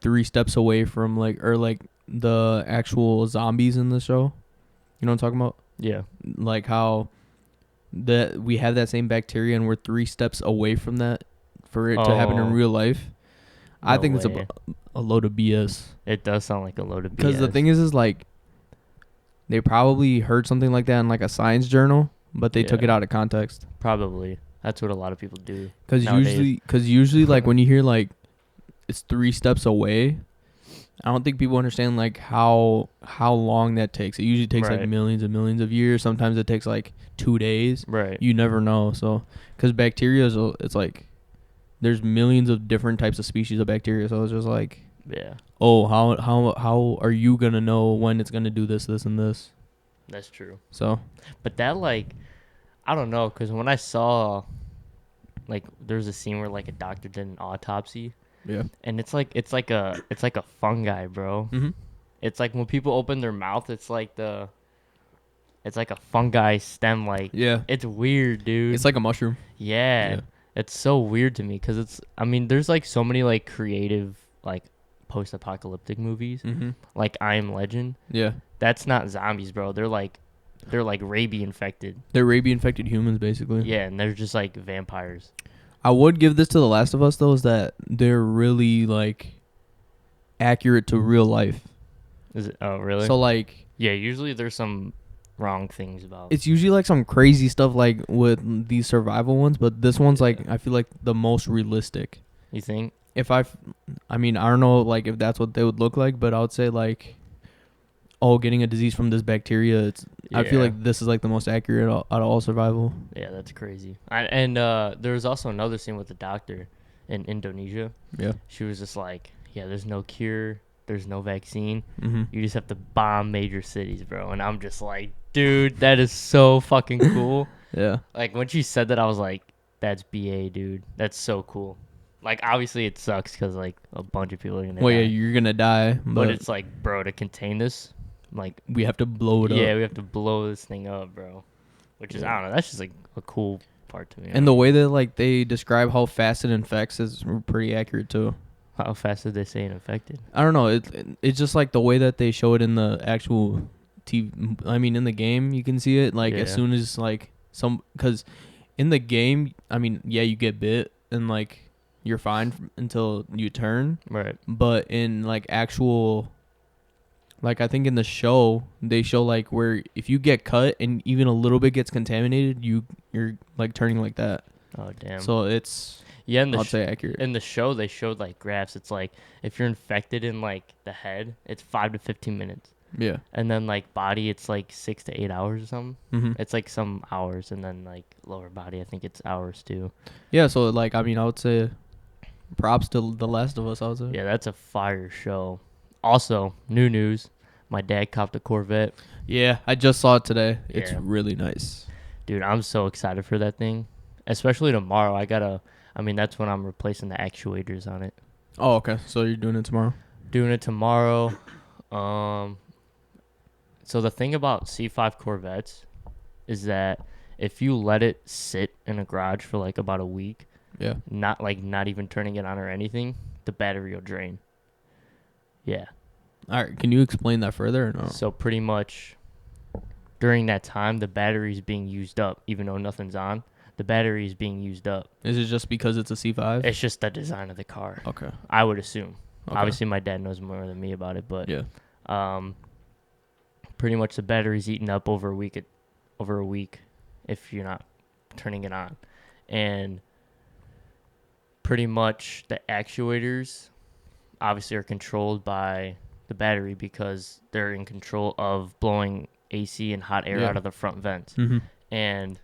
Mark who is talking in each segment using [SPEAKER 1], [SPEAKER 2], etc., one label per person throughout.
[SPEAKER 1] 3 steps away from like the actual zombies in the show. You know what I'm talking about?
[SPEAKER 2] Yeah.
[SPEAKER 1] Like how that we have that same bacteria and we're 3 steps away from that for it to happen in
[SPEAKER 2] Oh,
[SPEAKER 1] real life. I
[SPEAKER 2] no
[SPEAKER 1] think it's
[SPEAKER 2] way.
[SPEAKER 1] a load of BS.
[SPEAKER 2] It does sound like a load of BS.
[SPEAKER 1] Because the thing is like they probably heard something like that in like a science journal, but they took it
[SPEAKER 2] Yeah.
[SPEAKER 1] out of context.
[SPEAKER 2] Probably. That's what a lot of people do.
[SPEAKER 1] Because
[SPEAKER 2] nowadays.
[SPEAKER 1] usually like when you hear like it's 3 steps away, I don't think people understand like how long that takes. It usually takes like
[SPEAKER 2] Right.
[SPEAKER 1] millions and millions of years. Sometimes it takes like 2 days.
[SPEAKER 2] Right.
[SPEAKER 1] You never know. So because bacteria is it's like there's millions of different types of species of bacteria. So it's just like,
[SPEAKER 2] Yeah.
[SPEAKER 1] oh, how are you gonna know when it's gonna do this, this, and this?
[SPEAKER 2] That's true.
[SPEAKER 1] So
[SPEAKER 2] But that, like, I don't know, because when I saw, like, there's a scene where, like, a doctor did an autopsy,
[SPEAKER 1] yeah.
[SPEAKER 2] and it's like a fungi, bro.
[SPEAKER 1] Mm-hmm.
[SPEAKER 2] It's like when people open their mouth, it's like a fungi stem, like,
[SPEAKER 1] Yeah.
[SPEAKER 2] it's weird, dude.
[SPEAKER 1] It's like a mushroom.
[SPEAKER 2] Yeah.
[SPEAKER 1] Yeah.
[SPEAKER 2] It's so weird to me, because I mean, there's, like, so many, like, creative, like, post-apocalyptic movies,
[SPEAKER 1] Mm-hmm.
[SPEAKER 2] like I Am Legend.
[SPEAKER 1] Yeah.
[SPEAKER 2] That's not zombies, bro. They're like rabies infected.
[SPEAKER 1] They're rabies infected humans, basically.
[SPEAKER 2] Yeah, and they're just like vampires.
[SPEAKER 1] I would give this to The Last of Us though, is that they're really like accurate to real life.
[SPEAKER 2] Is it? Oh, really?
[SPEAKER 1] So like
[SPEAKER 2] yeah, usually there's some wrong things about.
[SPEAKER 1] it's usually like some crazy stuff like with these survival ones, but this one's like
[SPEAKER 2] Yeah.
[SPEAKER 1] I feel like the most realistic.
[SPEAKER 2] You think?
[SPEAKER 1] If I mean I don't know like if that's what they would look like, but I would say like getting a disease from this bacteria. I feel
[SPEAKER 2] Yeah.
[SPEAKER 1] like this is like the most accurate out of all survival.
[SPEAKER 2] Yeah, that's crazy. And there was also another scene with the doctor in Indonesia.
[SPEAKER 1] Yeah.
[SPEAKER 2] She was just like, yeah, there's no cure, there's no vaccine.
[SPEAKER 1] Mm-hmm.
[SPEAKER 2] You just have to bomb major cities, bro. And I'm just like, dude, that is so fucking cool.
[SPEAKER 1] Yeah.
[SPEAKER 2] Like, when she said that, I was like, that's BA, dude. That's so cool. Like, obviously it sucks because, like, a bunch of people are going to
[SPEAKER 1] Well,
[SPEAKER 2] die.
[SPEAKER 1] yeah, you're gonna die,
[SPEAKER 2] But
[SPEAKER 1] but
[SPEAKER 2] it's like, bro, to contain this, like,
[SPEAKER 1] we have to blow it
[SPEAKER 2] yeah,
[SPEAKER 1] up.
[SPEAKER 2] we have to blow this thing up, bro. Which is, I don't know, that's just, like, a cool part to me.
[SPEAKER 1] And the way that like they describe how fast it infects is pretty accurate too.
[SPEAKER 2] How fast did they say it infected?
[SPEAKER 1] I don't know. It's just like the way that they show it in the actual TV. I mean, in the game, you can see it like as
[SPEAKER 2] Yeah.
[SPEAKER 1] soon as like because in the game, I mean, yeah, you get bit and like you're fine until you turn.
[SPEAKER 2] Right.
[SPEAKER 1] But in like actual, like I think in the show, they show like where if you get cut and even a little bit gets contaminated, you're like turning like that.
[SPEAKER 2] Oh, damn.
[SPEAKER 1] So it's
[SPEAKER 2] yeah, in
[SPEAKER 1] I'd say accurate.
[SPEAKER 2] in the show, they showed, like, graphs. It's like, if you're infected in, like, the head, it's 5 to 15 minutes.
[SPEAKER 1] Yeah.
[SPEAKER 2] And then, like, body, it's, like, 6 to 8 hours or something.
[SPEAKER 1] Mm-hmm.
[SPEAKER 2] It's, like, some hours. And then, like, lower body, I think it's hours, too.
[SPEAKER 1] Yeah. So like I mean I would say props to The Last of Us. I would say.
[SPEAKER 2] Yeah, that's a fire show. Also, new news. My dad copped a Corvette.
[SPEAKER 1] Yeah, I just saw it today. It's
[SPEAKER 2] Yeah.
[SPEAKER 1] really nice.
[SPEAKER 2] Dude, I'm so excited for that thing. Especially tomorrow. That's when I'm replacing the actuators on it.
[SPEAKER 1] Oh, okay. So you're doing it tomorrow?
[SPEAKER 2] Doing it tomorrow. So the thing about C5 Corvettes is that if you let it sit in a garage for like about a week,
[SPEAKER 1] Yeah.
[SPEAKER 2] not even turning it on or anything, the battery will drain. Yeah.
[SPEAKER 1] All right. Can you explain that further or no?
[SPEAKER 2] So pretty much during that time, the battery is being used up, even though nothing's on. The battery is being used up.
[SPEAKER 1] Is it just because it's a C5?
[SPEAKER 2] It's just the design of the car.
[SPEAKER 1] Okay.
[SPEAKER 2] I would assume.
[SPEAKER 1] Okay.
[SPEAKER 2] Obviously, my dad knows more than me about it, but
[SPEAKER 1] Yeah.
[SPEAKER 2] pretty much the battery's eaten up over a week if you're not turning it on. And pretty much the actuators obviously are controlled by the battery because they're in control of blowing AC and hot air
[SPEAKER 1] Yeah.
[SPEAKER 2] out of the front vents.
[SPEAKER 1] Mm-hmm.
[SPEAKER 2] And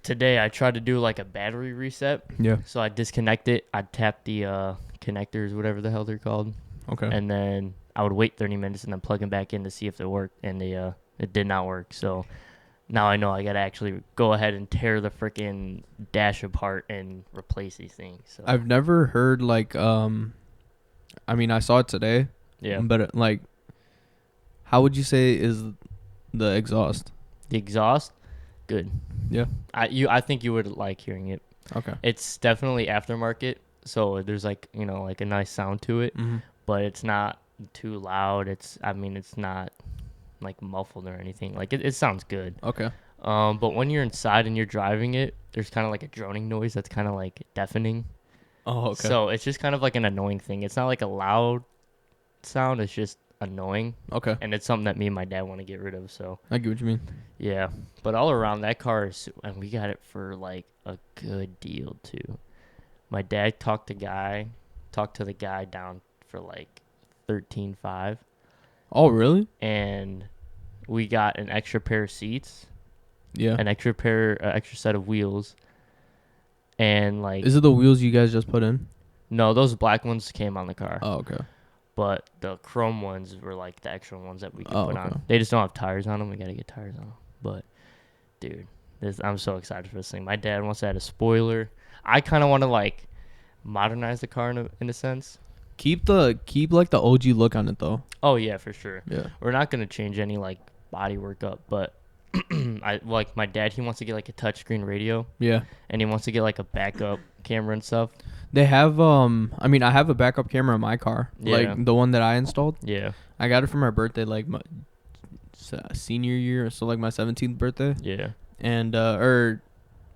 [SPEAKER 2] today I tried to do like a battery reset.
[SPEAKER 1] Yeah.
[SPEAKER 2] So I disconnect it. I'd tap the connectors, whatever the hell they're called.
[SPEAKER 1] Okay.
[SPEAKER 2] And then I would wait 30 minutes and then plug them back in to see if they worked. And it did not work. So now I know I got to actually go ahead and tear the freaking dash apart and replace these things. So
[SPEAKER 1] I've never heard like I mean I saw it today.
[SPEAKER 2] yeah.
[SPEAKER 1] But like, how would you say is the exhaust?
[SPEAKER 2] The exhaust, good.
[SPEAKER 1] Yeah.
[SPEAKER 2] I think you would like hearing it.
[SPEAKER 1] Okay.
[SPEAKER 2] It's definitely aftermarket. so there's like like a nice sound to it,
[SPEAKER 1] Mm-hmm.
[SPEAKER 2] but it's not too loud. It's not like muffled or anything. Like it sounds good.
[SPEAKER 1] Okay.
[SPEAKER 2] But when you're inside and you're driving it, there's kind of like a droning noise that's kind of like deafening.
[SPEAKER 1] Oh, okay.
[SPEAKER 2] So it's just kind of like an annoying thing. It's not like a loud sound. It's just annoying,
[SPEAKER 1] Okay.
[SPEAKER 2] and it's something that me and my dad want to get rid of. So
[SPEAKER 1] I get what you mean.
[SPEAKER 2] yeah, but all around that car is, and we got it for like a good deal too. My dad talked to the guy down for like 13.5,
[SPEAKER 1] Oh, really?
[SPEAKER 2] and we got an extra pair of seats,
[SPEAKER 1] Yeah.
[SPEAKER 2] an extra set of wheels, and like
[SPEAKER 1] Is it the wheels you guys just put in?
[SPEAKER 2] no, those black ones came on the car,
[SPEAKER 1] Oh, okay.
[SPEAKER 2] but the chrome ones were like the extra ones that we could
[SPEAKER 1] Oh,
[SPEAKER 2] put
[SPEAKER 1] okay.
[SPEAKER 2] on. They just don't have tires on them. We gotta get tires on them. But dude, I'm so excited for this thing. My dad wants to add a spoiler. I kind of want to like modernize the car in a sense.
[SPEAKER 1] Keep like the OG look on it though.
[SPEAKER 2] Oh yeah, for sure.
[SPEAKER 1] Yeah.
[SPEAKER 2] We're not gonna change any like body work up, but I like my dad. He wants to get like a touchscreen radio,
[SPEAKER 1] Yeah.
[SPEAKER 2] and he wants to get like a backup camera and stuff.
[SPEAKER 1] They have I mean I have a backup camera in my car.
[SPEAKER 2] Yeah.
[SPEAKER 1] Like the one that I installed.
[SPEAKER 2] Yeah,
[SPEAKER 1] I got it for my birthday like my senior year, so like my 17th birthday
[SPEAKER 2] yeah,
[SPEAKER 1] and or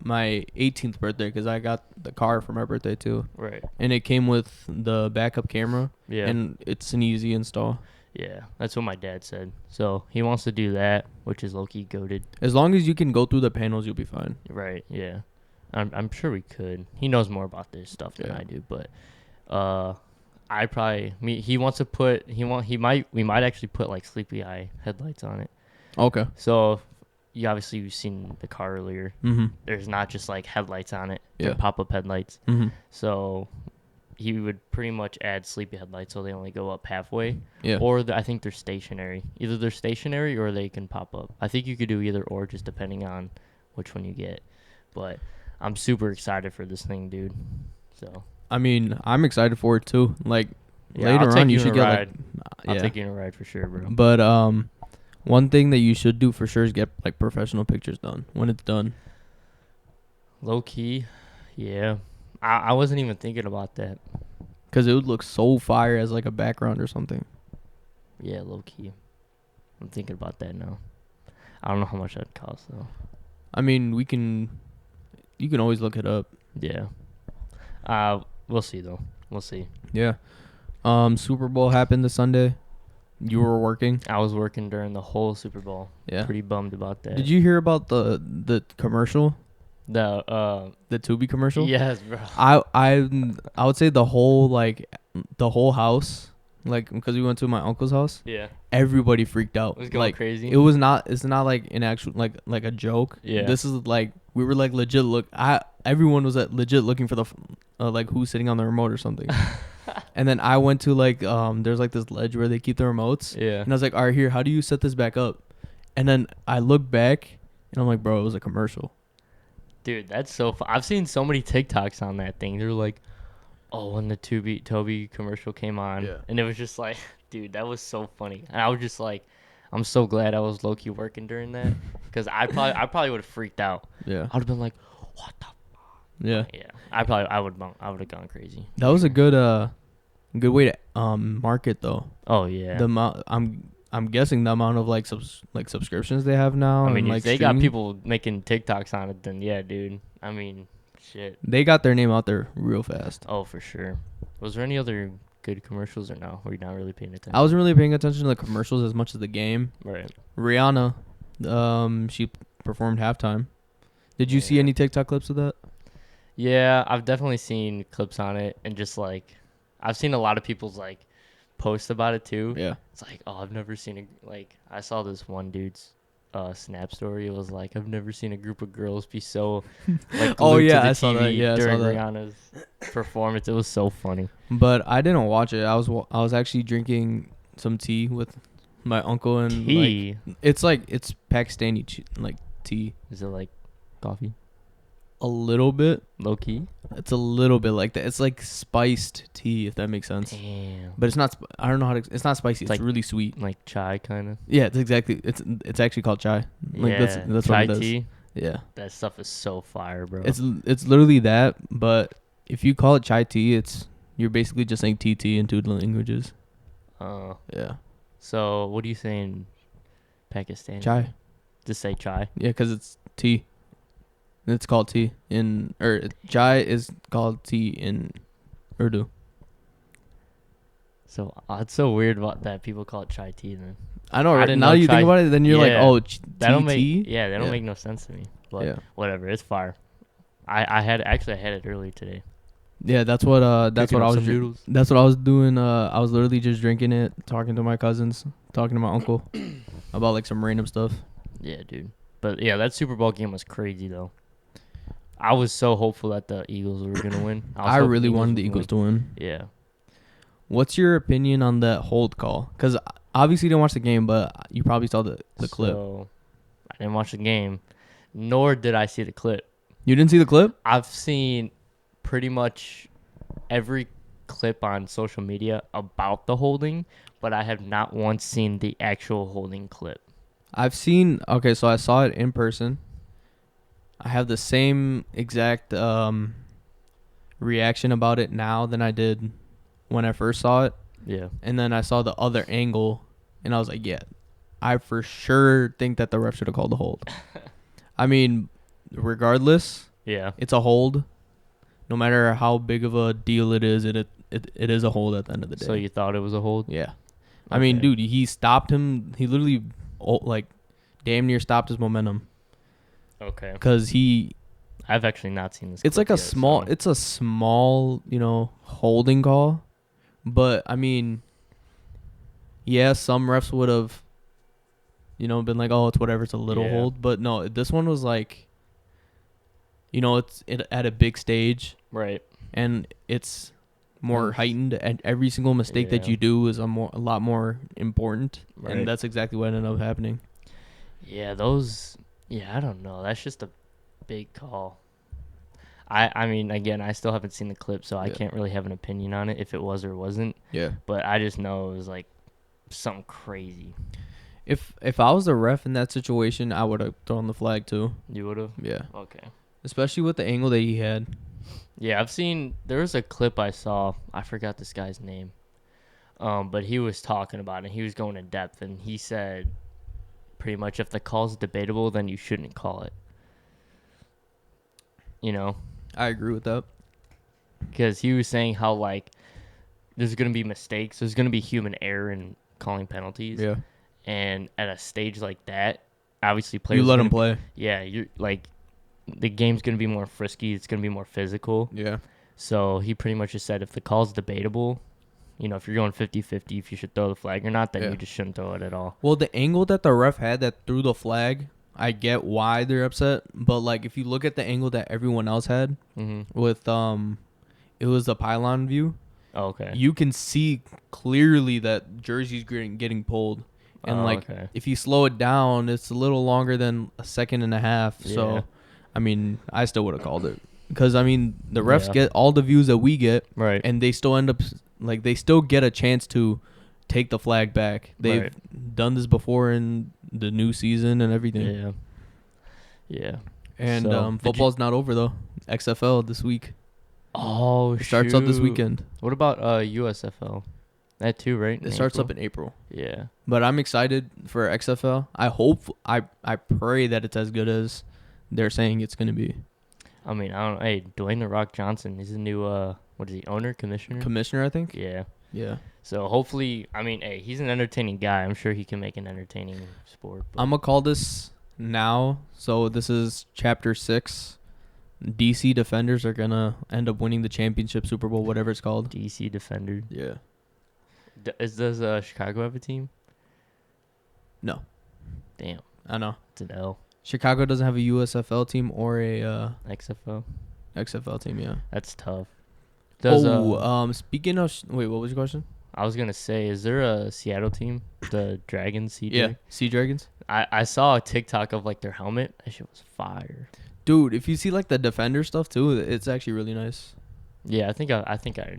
[SPEAKER 1] my 18th birthday cuz I got the car for my birthday too.
[SPEAKER 2] right.
[SPEAKER 1] And it came with the backup camera
[SPEAKER 2] Yeah,
[SPEAKER 1] and it's an easy install.
[SPEAKER 2] yeah. That's what my dad said. So he wants to do that, which is low-key goated.
[SPEAKER 1] As long as you can go through the panels, you'll be fine.
[SPEAKER 2] Right. Yeah. I'm sure we could. He knows more about this stuff than
[SPEAKER 1] Yeah.
[SPEAKER 2] I do, but he wants to put we might actually put like sleepy eye headlights on it.
[SPEAKER 1] Okay.
[SPEAKER 2] So you've seen the car earlier.
[SPEAKER 1] Mhm.
[SPEAKER 2] There's not just like headlights on it.
[SPEAKER 1] Yeah.
[SPEAKER 2] They're pop-up headlights.
[SPEAKER 1] Mhm.
[SPEAKER 2] So he would pretty much add sleepy headlights so they only go up halfway.
[SPEAKER 1] Yeah.
[SPEAKER 2] Or I think they're stationary. Either they're stationary or they can pop up. I think you could do either or, just depending on which one you get. But I'm super excited for this thing, dude. So
[SPEAKER 1] I mean, I'm excited for it too. Like
[SPEAKER 2] yeah,
[SPEAKER 1] later
[SPEAKER 2] I'll take
[SPEAKER 1] on, you
[SPEAKER 2] on
[SPEAKER 1] should
[SPEAKER 2] a
[SPEAKER 1] get
[SPEAKER 2] ride.
[SPEAKER 1] like
[SPEAKER 2] I'll
[SPEAKER 1] yeah.
[SPEAKER 2] take you on a ride for sure, bro.
[SPEAKER 1] But one thing that you should do for sure is get like professional pictures done when it's done.
[SPEAKER 2] Low key, yeah. I wasn't even thinking about that.
[SPEAKER 1] Cause it would look so fire as like a background or something.
[SPEAKER 2] Yeah, low key. I'm thinking about that now. I don't know how much that'd cost though.
[SPEAKER 1] I mean, you can always look it up.
[SPEAKER 2] Yeah. We'll see though. We'll see.
[SPEAKER 1] Yeah. Super Bowl happened this Sunday. You were working.
[SPEAKER 2] I was working during the whole Super Bowl.
[SPEAKER 1] Yeah.
[SPEAKER 2] Pretty bummed about that.
[SPEAKER 1] Did you hear about the commercial?
[SPEAKER 2] The
[SPEAKER 1] Tubi commercial?
[SPEAKER 2] yes, bro.
[SPEAKER 1] I would say the whole house, like because we went to my uncle's house,
[SPEAKER 2] Yeah.
[SPEAKER 1] everybody freaked out.
[SPEAKER 2] It was going
[SPEAKER 1] like
[SPEAKER 2] crazy.
[SPEAKER 1] it's not like an actual like a joke.
[SPEAKER 2] Yeah.
[SPEAKER 1] This is like we were like legit everyone was legit looking for the like who's sitting on the remote or something. And then I went to like there's like this ledge where they keep the remotes.
[SPEAKER 2] Yeah.
[SPEAKER 1] And I was like, all right, here, how do you set this back up? And then I look back and I'm like, bro, it was a commercial.
[SPEAKER 2] Dude, that's so fun. I've seen so many TikToks on that thing. They're like, oh, when the Toby commercial came on.
[SPEAKER 1] Yeah.
[SPEAKER 2] And it was just like, dude, that was so funny. And I was just like, I'm so glad I was low-key working during that. Because I probably would have freaked out.
[SPEAKER 1] Yeah.
[SPEAKER 2] I would have been like, what the
[SPEAKER 1] Yeah.
[SPEAKER 2] Yeah. I would have gone crazy.
[SPEAKER 1] That was a good way to market though.
[SPEAKER 2] Oh, yeah.
[SPEAKER 1] The amount I'm guessing the amount of like subscriptions they have now.
[SPEAKER 2] I mean,
[SPEAKER 1] and,
[SPEAKER 2] if
[SPEAKER 1] like
[SPEAKER 2] they got
[SPEAKER 1] streaming,
[SPEAKER 2] people making TikToks on it, then yeah, dude. I mean, shit.
[SPEAKER 1] they got their name out there real fast.
[SPEAKER 2] Oh, for sure. Was there any other good commercials or no? Were you not really paying attention?
[SPEAKER 1] I wasn't really paying attention to the commercials as much as the game.
[SPEAKER 2] Right.
[SPEAKER 1] Rihanna, she performed halftime. Did you see
[SPEAKER 2] Yeah.
[SPEAKER 1] any TikTok clips of that?
[SPEAKER 2] Yeah, I've definitely seen clips on it, and just like, I've seen a lot of people's like posts about it too.
[SPEAKER 1] Yeah.
[SPEAKER 2] It's like, oh, I've never seen I saw this one dude's Snap story. It was like, I've never seen a group of girls be so like
[SPEAKER 1] Oh,
[SPEAKER 2] glued to
[SPEAKER 1] yeah,
[SPEAKER 2] the
[SPEAKER 1] I saw that.
[SPEAKER 2] TV
[SPEAKER 1] Yeah, I saw
[SPEAKER 2] during
[SPEAKER 1] that.
[SPEAKER 2] Rihanna's performance. It was so funny.
[SPEAKER 1] But I didn't watch it. I was actually drinking some tea with my uncle and
[SPEAKER 2] Tea?
[SPEAKER 1] it's Pakistani tea.
[SPEAKER 2] Is it like coffee?
[SPEAKER 1] A little bit.
[SPEAKER 2] Low key?
[SPEAKER 1] It's a little bit like that. It's like spiced tea, if that makes sense.
[SPEAKER 2] Damn.
[SPEAKER 1] But it's not. I don't know how to. It's not spicy. It's
[SPEAKER 2] like-
[SPEAKER 1] really sweet.
[SPEAKER 2] Like chai kind of?
[SPEAKER 1] Yeah, it's exactly. It's actually called chai. Like
[SPEAKER 2] Yeah.
[SPEAKER 1] that's
[SPEAKER 2] chai
[SPEAKER 1] what it is.
[SPEAKER 2] tea?
[SPEAKER 1] Yeah.
[SPEAKER 2] That stuff is so fire, bro.
[SPEAKER 1] It's literally that, but if you call it chai tea, you're basically just saying TT in two languages. Yeah.
[SPEAKER 2] So what do you say in Pakistani?
[SPEAKER 1] Chai.
[SPEAKER 2] Just say chai.
[SPEAKER 1] Yeah, because it's tea. It's called tea chai is called tea in Urdu.
[SPEAKER 2] So it's so weird about that people call it chai tea. Then
[SPEAKER 1] I know.
[SPEAKER 2] I
[SPEAKER 1] Right?
[SPEAKER 2] didn't
[SPEAKER 1] Now
[SPEAKER 2] know
[SPEAKER 1] you
[SPEAKER 2] chai-
[SPEAKER 1] think about it, then you're like,
[SPEAKER 2] Yeah.
[SPEAKER 1] oh,
[SPEAKER 2] that don't make
[SPEAKER 1] tea.
[SPEAKER 2] that don't
[SPEAKER 1] Yeah.
[SPEAKER 2] make no sense to me. But
[SPEAKER 1] Yeah.
[SPEAKER 2] whatever, it's fire. I had it earlier today.
[SPEAKER 1] Yeah, that's what I
[SPEAKER 2] Cooking
[SPEAKER 1] was
[SPEAKER 2] up some noodles.
[SPEAKER 1] that's what I was doing. I was literally just drinking it, talking to my cousins, talking to my uncle about like some random stuff.
[SPEAKER 2] Yeah, dude. But yeah, that Super Bowl game was crazy though. I was so hopeful that the Eagles were gonna win.
[SPEAKER 1] I
[SPEAKER 2] hoping
[SPEAKER 1] really wanted
[SPEAKER 2] would
[SPEAKER 1] the Eagles
[SPEAKER 2] win.
[SPEAKER 1] to win.
[SPEAKER 2] Yeah.
[SPEAKER 1] What's your opinion on that hold call? Because obviously you didn't watch the game, but you probably saw the clip.
[SPEAKER 2] So I didn't watch the game, nor did I see the clip.
[SPEAKER 1] You didn't see the clip?
[SPEAKER 2] I've seen pretty much every clip on social media about the holding, but I have not once seen the actual holding clip.
[SPEAKER 1] Okay, so I saw it in person. I have the same exact reaction about it now than I did when I first saw it.
[SPEAKER 2] Yeah.
[SPEAKER 1] And then I saw the other angle, and I was like, yeah, I for sure think that the ref should have called the hold. I mean, regardless,
[SPEAKER 2] Yeah.
[SPEAKER 1] it's a hold. No matter how big of a deal it is, it is a hold at the end of the day.
[SPEAKER 2] So you thought it was a hold?
[SPEAKER 1] Yeah. I mean,
[SPEAKER 2] Okay.
[SPEAKER 1] dude, he stopped him. He literally, like, damn near stopped his momentum.
[SPEAKER 2] Okay.
[SPEAKER 1] Because
[SPEAKER 2] I've actually not seen this.
[SPEAKER 1] it's
[SPEAKER 2] clip
[SPEAKER 1] like
[SPEAKER 2] yet,
[SPEAKER 1] small,
[SPEAKER 2] so-
[SPEAKER 1] it's a small, holding call. But, I mean, yeah, some refs would have, been like, oh, it's whatever, it's a little
[SPEAKER 2] Yeah.
[SPEAKER 1] hold. But no, this one was like, it's at a big stage.
[SPEAKER 2] Right.
[SPEAKER 1] And it's more
[SPEAKER 2] Yes.
[SPEAKER 1] heightened, and every single mistake that
[SPEAKER 2] Yeah.
[SPEAKER 1] you do is a lot more important.
[SPEAKER 2] Right.
[SPEAKER 1] And that's exactly what ended up happening.
[SPEAKER 2] Yeah, those. Yeah, I don't know. That's just a big call. I mean, again, I still haven't seen the clip, so I
[SPEAKER 1] Yeah.
[SPEAKER 2] can't really have an opinion on it if it was or wasn't.
[SPEAKER 1] Yeah.
[SPEAKER 2] But I just know it was like something crazy.
[SPEAKER 1] If I was the ref in that situation, I would have thrown the flag too.
[SPEAKER 2] You would have?
[SPEAKER 1] Yeah.
[SPEAKER 2] Okay.
[SPEAKER 1] Especially with the angle that he had.
[SPEAKER 2] Yeah, there was a clip I saw. I forgot this guy's name. But he was talking about it. He was going in depth, and he said pretty much if the call's debatable, then you shouldn't call it.
[SPEAKER 1] I agree with that.
[SPEAKER 2] Because he was saying how, like, there's going to be mistakes. There's going to be human error in calling penalties.
[SPEAKER 1] Yeah.
[SPEAKER 2] And at a stage like that, obviously players...
[SPEAKER 1] You let
[SPEAKER 2] gonna
[SPEAKER 1] him play.
[SPEAKER 2] Yeah, you're like, the game's going to be more frisky. It's going to be more physical.
[SPEAKER 1] Yeah.
[SPEAKER 2] So he pretty much just said if the call's debatable, if you're going 50-50, if you should throw the flag or not, then
[SPEAKER 1] Yeah.
[SPEAKER 2] you just shouldn't throw it at all.
[SPEAKER 1] Well, the angle that the ref had that threw the flag, I get why they're upset. But, like, if you look at the angle that everyone else had with, it was the pylon view.
[SPEAKER 2] Oh, okay.
[SPEAKER 1] You can see clearly that Jersey's getting pulled. And,
[SPEAKER 2] okay.
[SPEAKER 1] if you slow it down, it's a little longer than a second and a half.
[SPEAKER 2] Yeah.
[SPEAKER 1] So, I mean, I still would have called it. Because, I mean, the refs
[SPEAKER 2] Yeah.
[SPEAKER 1] get all the views that we get.
[SPEAKER 2] Right.
[SPEAKER 1] And they still end up, like, they still get a chance to take the flag back. They've
[SPEAKER 2] Right.
[SPEAKER 1] done this before in the new season and everything.
[SPEAKER 2] Yeah. Yeah.
[SPEAKER 1] And
[SPEAKER 2] So, did
[SPEAKER 1] football's not over, though. XFL this week.
[SPEAKER 2] Oh,
[SPEAKER 1] It starts up this
[SPEAKER 2] shoot.
[SPEAKER 1] weekend.
[SPEAKER 2] What about USFL? That too, right?
[SPEAKER 1] It starts up in April.
[SPEAKER 2] Yeah.
[SPEAKER 1] But I'm excited for XFL. I pray that it's as good as they're saying it's going to be.
[SPEAKER 2] I mean, I don't know. Hey, Dwayne The Rock Johnson, he's the new, what is he, owner, commissioner?
[SPEAKER 1] Commissioner, I think?
[SPEAKER 2] Yeah.
[SPEAKER 1] Yeah.
[SPEAKER 2] So hopefully, I mean, hey, he's an entertaining guy. I'm sure he can make an entertaining sport. But
[SPEAKER 1] I'm going to call this now. So this is Chapter 6. DC Defenders are going to end up winning the championship, Super Bowl, whatever it's called.
[SPEAKER 2] DC Defender.
[SPEAKER 1] Yeah.
[SPEAKER 2] Does Chicago have a team?
[SPEAKER 1] No.
[SPEAKER 2] Damn.
[SPEAKER 1] I know.
[SPEAKER 2] It's an L.
[SPEAKER 1] Chicago doesn't have a USFL team or a
[SPEAKER 2] XFL.
[SPEAKER 1] XFL team, yeah.
[SPEAKER 2] That's tough.
[SPEAKER 1] Speaking of... wait, what was your question?
[SPEAKER 2] I was going to say, is there a Seattle team? The Dragons, CJ?
[SPEAKER 1] Yeah, Sea Dragons.
[SPEAKER 2] I saw a TikTok of, like, their helmet. That shit was fire.
[SPEAKER 1] Dude, if you see, like, the Defender stuff, too, it's actually really nice.
[SPEAKER 2] Yeah, I think I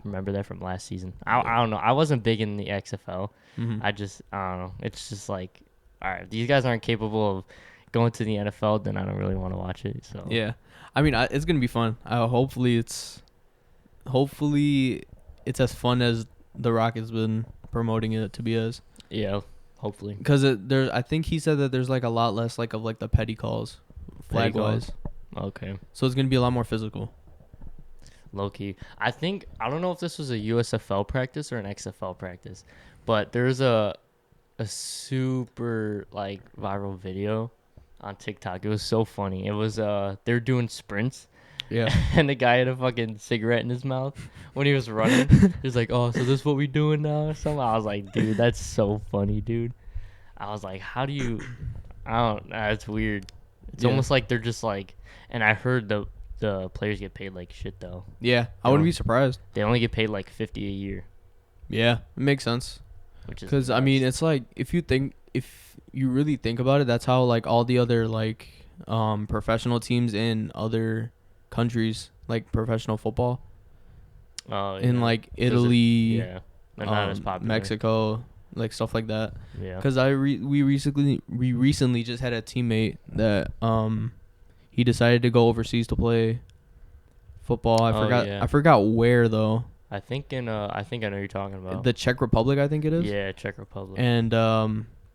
[SPEAKER 2] remember that from last season. I don't know. I wasn't big in the XFL.
[SPEAKER 1] Mm-hmm.
[SPEAKER 2] I don't know. It's just like, all right, these guys aren't capable of going to the NFL, then I don't really want to watch it. So
[SPEAKER 1] Yeah, I mean, it's gonna be fun. Hopefully it's as fun as The Rock has been promoting it to be as.
[SPEAKER 2] yeah, hopefully.
[SPEAKER 1] Because I think he said that there's like a lot less like of like the petty calls, flag wise.
[SPEAKER 2] Okay.
[SPEAKER 1] So it's gonna be a lot more physical.
[SPEAKER 2] Low key. I don't know if this was a USFL practice or an XFL practice, but there's a super like viral video on TikTok. It was so funny. It was they're doing sprints.
[SPEAKER 1] Yeah.
[SPEAKER 2] And the guy had a fucking cigarette in his mouth when he was running. He was like, "Oh, so this is what we doing now?" Or something. I was like, "Dude, that's so funny, dude." I was like, "How do you?" I don't know. It's weird. It's
[SPEAKER 1] Yeah.
[SPEAKER 2] almost like they're just like. And I heard the players get paid like shit though.
[SPEAKER 1] Yeah, I wouldn't be surprised.
[SPEAKER 2] They only get paid like $50 a year,
[SPEAKER 1] Yeah, it makes sense.
[SPEAKER 2] which is
[SPEAKER 1] Because I mean, it's like if you really think about it, that's how like all the other like professional teams in other countries, like professional football, in like Italy,
[SPEAKER 2] yeah, they're not as popular.
[SPEAKER 1] Mexico, like stuff like that.
[SPEAKER 2] Yeah.
[SPEAKER 1] Because we recently just had a teammate that he decided to go overseas to play football. I forgot where though.
[SPEAKER 2] I think I know what you're talking about.
[SPEAKER 1] The Czech Republic, I think it is.
[SPEAKER 2] Yeah, Czech Republic.
[SPEAKER 1] And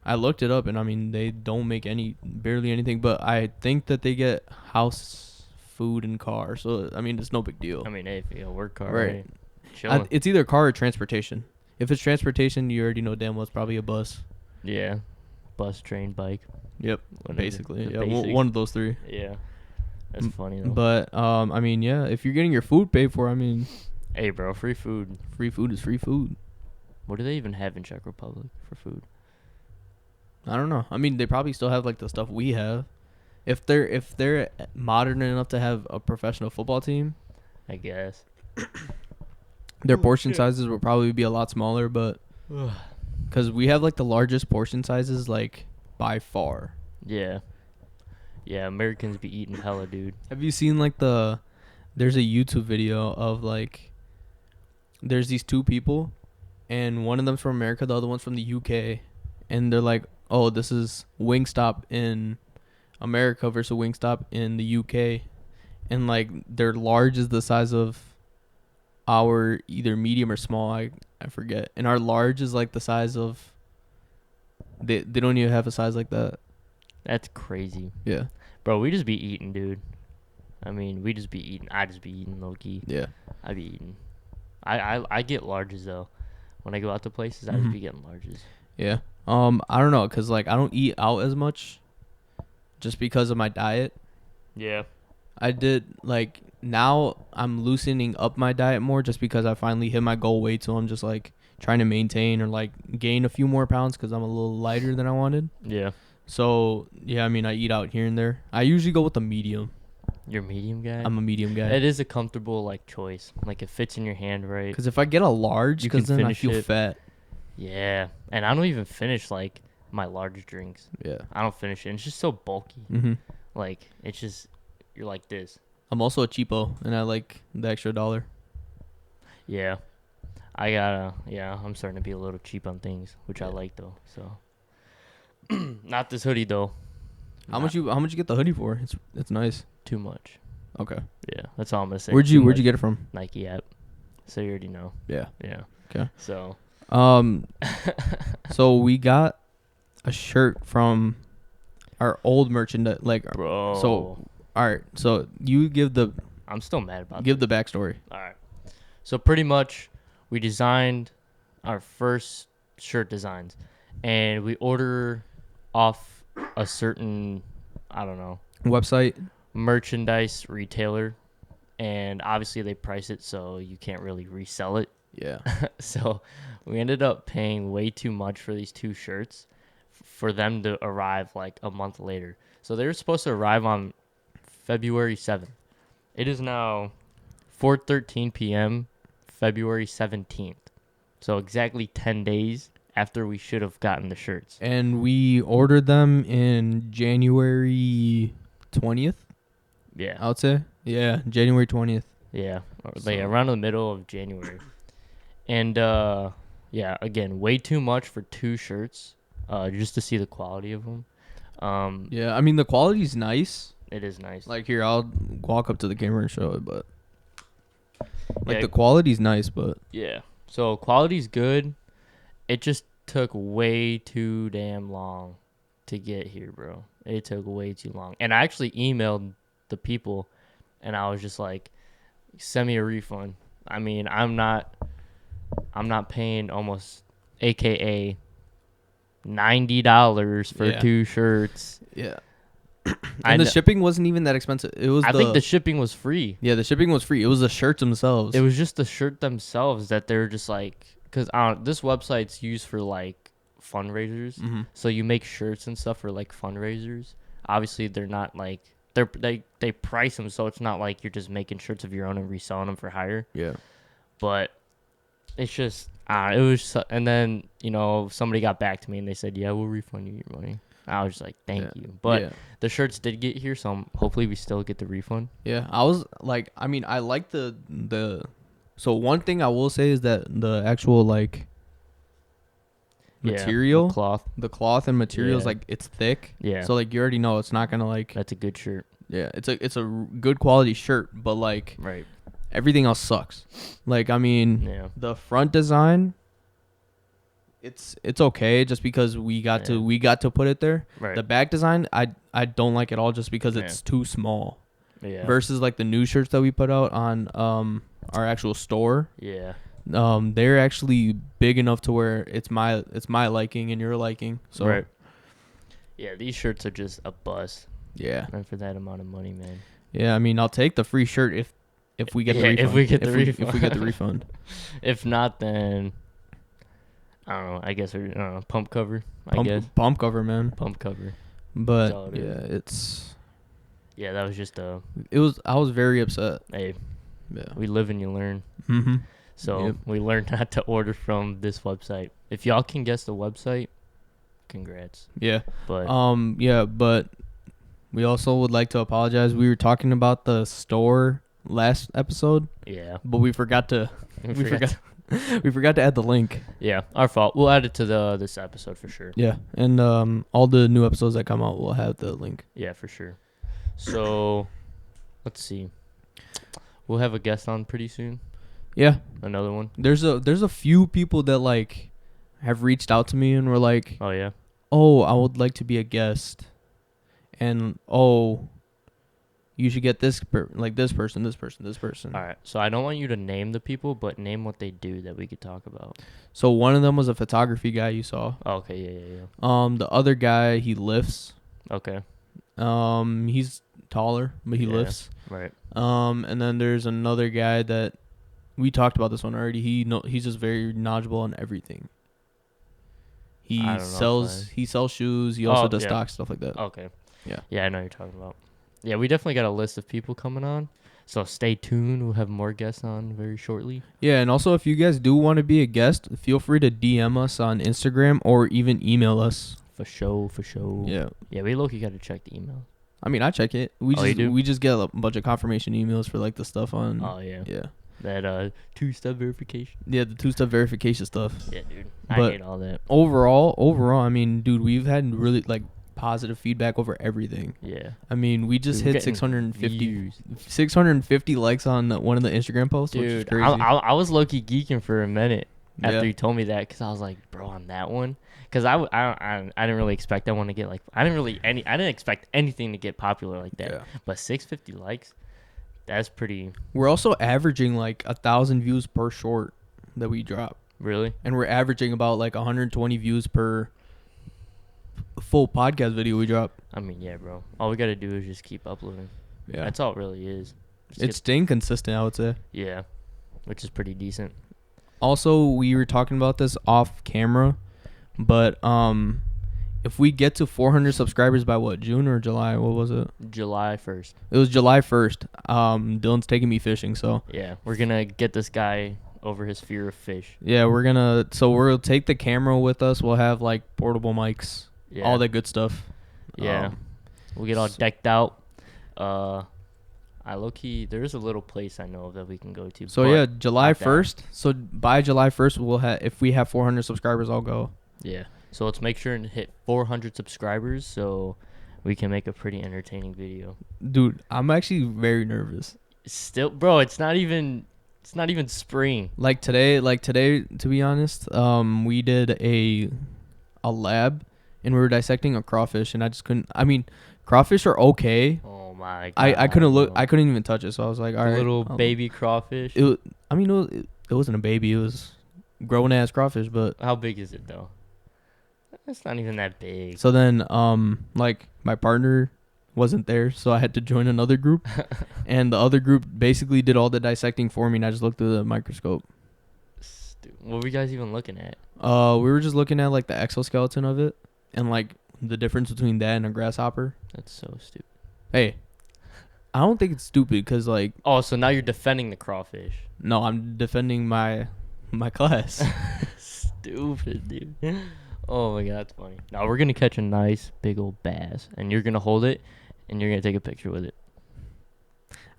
[SPEAKER 1] I looked it up, and I mean they don't make barely anything, but I think that they get house, food, and car. So I mean it's no big deal.
[SPEAKER 2] I mean, hey, if you work hard,
[SPEAKER 1] Right.
[SPEAKER 2] chilling.
[SPEAKER 1] It's either car or transportation. If it's transportation, you already know damn well it's probably a bus.
[SPEAKER 2] Yeah, bus, train, bike.
[SPEAKER 1] Yep,
[SPEAKER 2] One of
[SPEAKER 1] basically.
[SPEAKER 2] the
[SPEAKER 1] Yeah,
[SPEAKER 2] basics.
[SPEAKER 1] one of those three.
[SPEAKER 2] Yeah, that's funny though.
[SPEAKER 1] But I mean, yeah, if you're getting your food paid for, I mean,
[SPEAKER 2] Hey, bro, free food.
[SPEAKER 1] free food is free food.
[SPEAKER 2] What do they even have in Czech Republic for food?
[SPEAKER 1] I don't know. I mean, they probably still have like the stuff we have. If they're modern enough to have a professional football team,
[SPEAKER 2] I guess.
[SPEAKER 1] their portion sizes will probably be a lot smaller, but because we have like the largest portion sizes like by far.
[SPEAKER 2] Yeah. Yeah, Americans be eating hella, dude.
[SPEAKER 1] Have you seen like there's a YouTube video of like there's these two people and one of them's from America, the other one's from the UK, and they're like, "Oh, this is Wingstop in America versus Wingstop in the UK." And like their large is the size of our either medium or small, I forget. And our large is like the size of they don't even have a size like that.
[SPEAKER 2] That's crazy.
[SPEAKER 1] Yeah.
[SPEAKER 2] Bro, we just be eating, dude. I mean, we just be eating. I just be eating, low-key.
[SPEAKER 1] Yeah.
[SPEAKER 2] I be eating. I get larges, though. When I go out to places, I just be getting larges.
[SPEAKER 1] Yeah. I don't know, cause like I don't eat out as much, just because of my diet.
[SPEAKER 2] Yeah.
[SPEAKER 1] I did like now I'm loosening up my diet more just because I finally hit my goal weight, so I'm just like trying to maintain or like gain a few more pounds because I'm a little lighter than I wanted.
[SPEAKER 2] Yeah.
[SPEAKER 1] So yeah, I mean I eat out here and there. I usually go with the medium.
[SPEAKER 2] You're a medium guy?
[SPEAKER 1] I'm a medium guy.
[SPEAKER 2] It is a comfortable like choice. Like it fits in your hand right.
[SPEAKER 1] Because if I get a large,
[SPEAKER 2] You can
[SPEAKER 1] because then I
[SPEAKER 2] finish
[SPEAKER 1] feel
[SPEAKER 2] it.
[SPEAKER 1] fat.
[SPEAKER 2] Yeah. And I don't even finish like my large drinks.
[SPEAKER 1] Yeah.
[SPEAKER 2] I don't finish it. It's just so bulky.
[SPEAKER 1] Mhm.
[SPEAKER 2] Like it's just you're like this.
[SPEAKER 1] I'm also a cheapo, and I like the extra $1.
[SPEAKER 2] Yeah. I'm starting to be a little cheap on things, which I like though. So not this hoodie though.
[SPEAKER 1] How much you get the hoodie for? It's nice.
[SPEAKER 2] Too much.
[SPEAKER 1] Okay.
[SPEAKER 2] Yeah, that's all I'm gonna say.
[SPEAKER 1] Where'd
[SPEAKER 2] Too
[SPEAKER 1] you
[SPEAKER 2] much.
[SPEAKER 1] get it from?
[SPEAKER 2] Nike app. So you already know.
[SPEAKER 1] Yeah.
[SPEAKER 2] Yeah.
[SPEAKER 1] Okay.
[SPEAKER 2] So
[SPEAKER 1] So we got a shirt from our old merchandise, like
[SPEAKER 2] bro.
[SPEAKER 1] So all right. So you give the
[SPEAKER 2] I'm still mad about
[SPEAKER 1] the backstory.
[SPEAKER 2] All right. So pretty much we designed our first shirt designs and we order off a certain, I don't know,
[SPEAKER 1] Website.
[SPEAKER 2] merchandise retailer, and obviously they price it so you can't really resell it.
[SPEAKER 1] Yeah.
[SPEAKER 2] So we ended up paying way too much for these two shirts for them to arrive like a month later. So they were supposed to arrive on February 7th. It is now 4:13 p.m. February 17th. So exactly 10 days after we should have gotten the shirts.
[SPEAKER 1] And we ordered them in January 20th,
[SPEAKER 2] Yeah.
[SPEAKER 1] I would say. Yeah, January 20th.
[SPEAKER 2] Yeah. Like
[SPEAKER 1] So-
[SPEAKER 2] around the middle of January. And yeah, again, way too much for two shirts just to see the quality of them.
[SPEAKER 1] Yeah, I mean the quality's nice.
[SPEAKER 2] It is nice.
[SPEAKER 1] Like here, I'll walk up to the camera and show it, but like
[SPEAKER 2] Yeah.
[SPEAKER 1] the quality's nice, but
[SPEAKER 2] Yeah. So quality's good. It just took way too damn long to get here, bro. It took way too long. And I actually emailed the people and I was just like, send me a refund. I mean, I'm not paying almost AKA $90 for
[SPEAKER 1] Yeah.
[SPEAKER 2] 2 shirts.
[SPEAKER 1] yeah.
[SPEAKER 2] I
[SPEAKER 1] And the
[SPEAKER 2] kn-
[SPEAKER 1] shipping wasn't even that expensive. It was
[SPEAKER 2] I think the shipping was free.
[SPEAKER 1] yeah, the shipping was free. It was the shirts themselves.
[SPEAKER 2] It was just the shirt themselves that they're just like, because this website's used for like fundraisers.
[SPEAKER 1] Mm-hmm.
[SPEAKER 2] So you make shirts and stuff for like fundraisers. Obviously, they're not like they price them so it's not like you're just making shirts of your own and reselling them for higher.
[SPEAKER 1] Yeah.
[SPEAKER 2] But it's just it was and then somebody got back to me and they said, yeah, we'll refund you your money. I was just like, thank you. But
[SPEAKER 1] yeah.
[SPEAKER 2] the shirts did get here, so hopefully we still get the refund.
[SPEAKER 1] Yeah, I was like, I mean, I like the. So one thing I will say is that the actual like material,
[SPEAKER 2] Yeah,
[SPEAKER 1] the cloth and material is
[SPEAKER 2] Yeah.
[SPEAKER 1] like it's thick.
[SPEAKER 2] yeah,
[SPEAKER 1] So like you already know it's not gonna like.
[SPEAKER 2] that's a good shirt.
[SPEAKER 1] Yeah, it's a good quality shirt, but like
[SPEAKER 2] Right.
[SPEAKER 1] everything else sucks. Like I mean,
[SPEAKER 2] Yeah.
[SPEAKER 1] the front design. It's okay just because we got to put it there.
[SPEAKER 2] Right.
[SPEAKER 1] The back design I don't like at all just because
[SPEAKER 2] Yeah.
[SPEAKER 1] it's too small.
[SPEAKER 2] Yeah.
[SPEAKER 1] Versus like the new shirts that we put out on our actual store.
[SPEAKER 2] Yeah.
[SPEAKER 1] They're actually big enough to where it's my liking and your liking. So
[SPEAKER 2] Right. Yeah, these shirts are just a bust.
[SPEAKER 1] yeah.
[SPEAKER 2] And for that amount of money, man.
[SPEAKER 1] Yeah, I mean I'll take the free shirt if we get the refund.
[SPEAKER 2] if we get the
[SPEAKER 1] If we get the refund.
[SPEAKER 2] If not, then I don't know. I guess pump cover. I guess
[SPEAKER 1] Pump cover, man.
[SPEAKER 2] pump cover.
[SPEAKER 1] But
[SPEAKER 2] all it is.
[SPEAKER 1] yeah,
[SPEAKER 2] Yeah, that was just
[SPEAKER 1] I was very upset.
[SPEAKER 2] hey,
[SPEAKER 1] Yeah.
[SPEAKER 2] we live and you learn.
[SPEAKER 1] Mhm.
[SPEAKER 2] So
[SPEAKER 1] Yep.
[SPEAKER 2] we learned not to order from this website. If y'all can guess the website, congrats.
[SPEAKER 1] Yeah.
[SPEAKER 2] But
[SPEAKER 1] Yeah, but we also would like to apologize. We were talking about the store last episode,
[SPEAKER 2] yeah,
[SPEAKER 1] but we forgot to we forgot to add the link.
[SPEAKER 2] Yeah, our fault. We'll add it to this episode for sure.
[SPEAKER 1] Yeah, and all the new episodes that come out will have the link.
[SPEAKER 2] Yeah, for sure. So let's see. We'll have a guest on pretty soon.
[SPEAKER 1] Yeah,
[SPEAKER 2] Another one.
[SPEAKER 1] there's a few people that like have reached out to me and were like,
[SPEAKER 2] Oh yeah.
[SPEAKER 1] "Oh, I would like to be a guest," and "Oh, you should get this this person."
[SPEAKER 2] All right. So I don't want you to name the people, but name what they do that we could talk about.
[SPEAKER 1] So one of them was a photography guy you saw.
[SPEAKER 2] Oh, okay. Yeah.
[SPEAKER 1] The other guy he lifts.
[SPEAKER 2] Okay.
[SPEAKER 1] He's taller, but he
[SPEAKER 2] Yeah.
[SPEAKER 1] lifts.
[SPEAKER 2] Right.
[SPEAKER 1] And then there's another guy that we talked about this one already. He's just very knowledgeable on everything. He
[SPEAKER 2] I don't know if
[SPEAKER 1] sells shoes. He also does
[SPEAKER 2] yeah.
[SPEAKER 1] stock stuff like that.
[SPEAKER 2] Okay.
[SPEAKER 1] Yeah.
[SPEAKER 2] Yeah, I know what you're talking about. Yeah, we definitely got a list of people coming on. So stay tuned. We'll have more guests on very shortly.
[SPEAKER 1] Yeah, and also if you guys do want to be a guest, feel free to DM us on Instagram or even email us.
[SPEAKER 2] For sure.
[SPEAKER 1] Yeah.
[SPEAKER 2] Yeah, we low-key got to check the email.
[SPEAKER 1] I mean, I check it.
[SPEAKER 2] Oh, you do?
[SPEAKER 1] We just get a bunch of confirmation emails for like the stuff on.
[SPEAKER 2] Oh, yeah.
[SPEAKER 1] Yeah.
[SPEAKER 2] That 2-step verification.
[SPEAKER 1] Yeah, the 2-step verification stuff.
[SPEAKER 2] Yeah, dude. I
[SPEAKER 1] But-
[SPEAKER 2] hate all that.
[SPEAKER 1] Overall, I mean, dude, we've had really like positive feedback over everything.
[SPEAKER 2] Yeah.
[SPEAKER 1] I mean, we just
[SPEAKER 2] Dude, we're
[SPEAKER 1] hit
[SPEAKER 2] getting
[SPEAKER 1] 650
[SPEAKER 2] views.
[SPEAKER 1] 650 likes on one of the Instagram posts, which is
[SPEAKER 2] Dude,
[SPEAKER 1] crazy.
[SPEAKER 2] I was low-key geeking for a minute after
[SPEAKER 1] Yeah.
[SPEAKER 2] you told me that because I was like, bro, on that one. Because I didn't really expect that one to get like, I didn't expect anything to get popular like that.
[SPEAKER 1] Yeah.
[SPEAKER 2] But 650 likes, that's pretty,
[SPEAKER 1] We're also averaging like 1,000 views per short that we drop,
[SPEAKER 2] really?
[SPEAKER 1] and we're averaging about like 120 views per full podcast video we drop.
[SPEAKER 2] I mean, yeah, bro. All we got to do is just keep uploading.
[SPEAKER 1] Yeah,
[SPEAKER 2] That's all it really is. Just
[SPEAKER 1] it's staying consistent, I would say.
[SPEAKER 2] yeah, which is pretty decent.
[SPEAKER 1] Also, we were talking about this off camera, but if we get to 400 subscribers by what, June or July? What was it?
[SPEAKER 2] July 1st.
[SPEAKER 1] It was July 1st. Dylan's taking me fishing, so
[SPEAKER 2] Yeah, we're going to get this guy over his fear of fish.
[SPEAKER 1] yeah, we'll take the camera with us. We'll have like portable mics,
[SPEAKER 2] Yeah.
[SPEAKER 1] all that good stuff.
[SPEAKER 2] Yeah. We'll get all decked out. I low-key, there's a little place I know of that we can go to.
[SPEAKER 1] So
[SPEAKER 2] but
[SPEAKER 1] yeah, July
[SPEAKER 2] not that.
[SPEAKER 1] 1st. So by July 1st, if we have 400 subscribers, I'll go.
[SPEAKER 2] Yeah. So let's make sure and hit 400 subscribers so we can make a pretty entertaining video.
[SPEAKER 1] Dude, I'm actually very nervous.
[SPEAKER 2] Still, bro, it's not even spring.
[SPEAKER 1] Like today, to be honest, we did a lab and we were dissecting a crawfish, and I just couldn't. I mean, crawfish are okay.
[SPEAKER 2] Oh my god.
[SPEAKER 1] I couldn't look.
[SPEAKER 2] bro.
[SPEAKER 1] I couldn't even touch it. So I was like, all right.
[SPEAKER 2] Little baby crawfish.
[SPEAKER 1] I mean, it wasn't a baby. It was grown ass crawfish. But
[SPEAKER 2] How big is it though? It's not even that big.
[SPEAKER 1] so then, like my partner wasn't there, so I had to join another group, and the other group basically did all the dissecting for me, and I just looked through the microscope.
[SPEAKER 2] What were you guys even looking at?
[SPEAKER 1] We were just looking at like the exoskeleton of it, and like the difference between that and a grasshopper.
[SPEAKER 2] That's so stupid.
[SPEAKER 1] Hey, I don't think it's stupid because like
[SPEAKER 2] Oh, so now you're defending the crawfish.
[SPEAKER 1] no, I'm defending my class.
[SPEAKER 2] Stupid, dude. Oh my god, that's funny. Now we're gonna catch a nice big old bass, and you're gonna hold it, and you're gonna take a picture with it.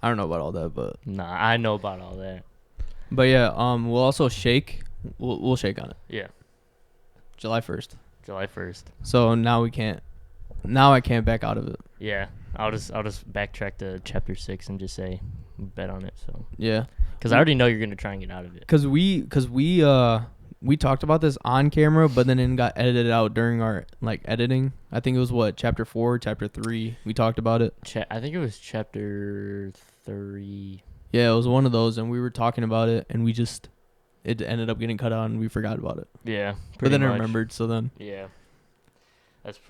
[SPEAKER 1] I don't know about all that, but
[SPEAKER 2] Nah, I know about all that.
[SPEAKER 1] yeah, we'll also shake. We'll shake on it.
[SPEAKER 2] Yeah,
[SPEAKER 1] July 1st.
[SPEAKER 2] July 1st.
[SPEAKER 1] So now we can't. Now I can't back out of it.
[SPEAKER 2] Yeah, I'll just backtrack to chapter 6 and just say bet on it. So
[SPEAKER 1] Yeah.
[SPEAKER 2] because I already know you're gonna try and get out of it.
[SPEAKER 1] Cause we talked about this on camera, but then it got edited out during our like editing. I think it was what, chapter 4, chapter 3. We talked about it.
[SPEAKER 2] I think it was chapter 3.
[SPEAKER 1] Yeah, it was one of those, and we were talking about it, and it ended up getting cut out, and we forgot about it.
[SPEAKER 2] Yeah,
[SPEAKER 1] But then I
[SPEAKER 2] much.
[SPEAKER 1] remembered, so then
[SPEAKER 2] Yeah,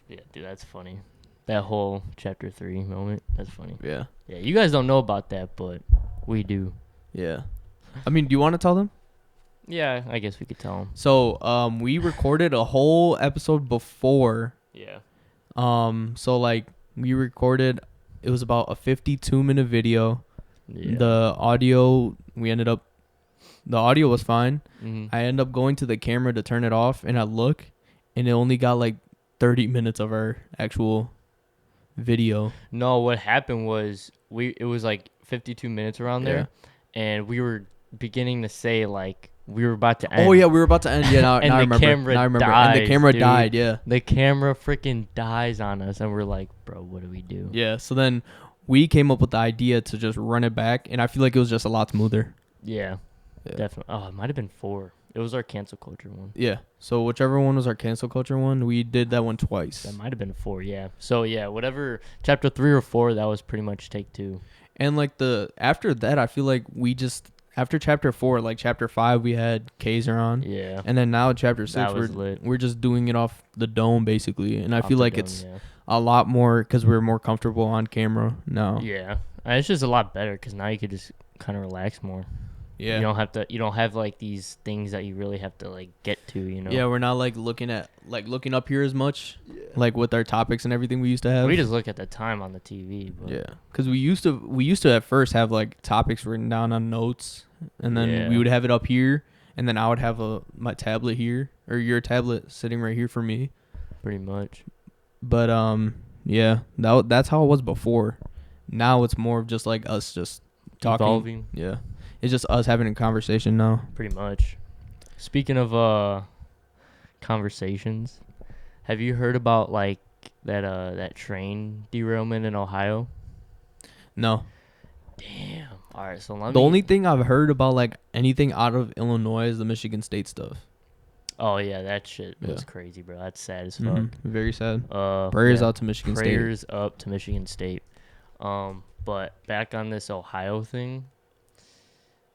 [SPEAKER 2] dude, that's funny. That whole chapter 3 moment, that's funny.
[SPEAKER 1] yeah,
[SPEAKER 2] Yeah, you guys don't know about that, but we do.
[SPEAKER 1] yeah. I mean, do you want to tell them?
[SPEAKER 2] Yeah, I guess we could tell them.
[SPEAKER 1] So we recorded a whole episode before.
[SPEAKER 2] Yeah.
[SPEAKER 1] So like we recorded, it was about a 52-minute video.
[SPEAKER 2] Yeah.
[SPEAKER 1] The audio was fine.
[SPEAKER 2] Mhm.
[SPEAKER 1] I end up going to the camera to turn it off, and I look, and it only got like 30 minutes of our actual video.
[SPEAKER 2] No, what happened was it was like 52 minutes around there, and we were beginning to say like we were about to end.
[SPEAKER 1] Oh yeah, we were about to end. Yeah, now,
[SPEAKER 2] And
[SPEAKER 1] now I
[SPEAKER 2] the
[SPEAKER 1] remember.
[SPEAKER 2] camera
[SPEAKER 1] Now I remember. And
[SPEAKER 2] dies,
[SPEAKER 1] the camera
[SPEAKER 2] dude.
[SPEAKER 1] died. Yeah.
[SPEAKER 2] The camera freaking dies on us, and we're like, bro, what do we do?
[SPEAKER 1] Yeah. So then we came up with the idea to just run it back, and I feel like it was just a lot smoother.
[SPEAKER 2] Yeah,
[SPEAKER 1] Yeah.
[SPEAKER 2] definitely. Oh, it might have been 4. It was our cancel culture one.
[SPEAKER 1] Yeah. So whichever one was our cancel culture one, we did that one twice.
[SPEAKER 2] That might have been 4, yeah. So yeah, whatever, chapter 3 or 4, that was pretty much take 2.
[SPEAKER 1] And like after that, I feel like after chapter 4, like chapter 5, we had Kaiser on.
[SPEAKER 2] Yeah.
[SPEAKER 1] And then now chapter 6,
[SPEAKER 2] That was lit.
[SPEAKER 1] we're just doing it off the dome basically. And I
[SPEAKER 2] Off
[SPEAKER 1] feel
[SPEAKER 2] the
[SPEAKER 1] like
[SPEAKER 2] dome,
[SPEAKER 1] it's
[SPEAKER 2] yeah.
[SPEAKER 1] a lot more because we're more comfortable on camera now.
[SPEAKER 2] Yeah. It's just a lot better because now you could just kind of relax more.
[SPEAKER 1] Yeah.
[SPEAKER 2] You don't have like these things that you really have to like get to, you know.
[SPEAKER 1] Yeah, we're not like looking up here as much, like with our topics and everything we used to have.
[SPEAKER 2] We just look at the time on the TV. But
[SPEAKER 1] Yeah, because we used to at first have like topics written down on notes, and then
[SPEAKER 2] Yeah.
[SPEAKER 1] we would have it up here, and then I would have my tablet here, or your tablet sitting right here for me.
[SPEAKER 2] Pretty much.
[SPEAKER 1] But yeah, that's how it was before. Now it's more of just like us just talking.
[SPEAKER 2] Evolving.
[SPEAKER 1] Yeah, it's just us having a conversation now.
[SPEAKER 2] Pretty much. Speaking of conversations, have you heard about like that train derailment in Ohio?
[SPEAKER 1] No,
[SPEAKER 2] Damn. All right, so
[SPEAKER 1] the only thing I've heard about like anything out of Illinois is the Michigan State stuff.
[SPEAKER 2] Oh yeah, that shit was
[SPEAKER 1] Yeah.
[SPEAKER 2] crazy, bro. That's sad as fuck.
[SPEAKER 1] Mhm. Very sad.
[SPEAKER 2] Prayers
[SPEAKER 1] out to Michigan State.
[SPEAKER 2] Prayers up to Michigan State. But back on this Ohio thing.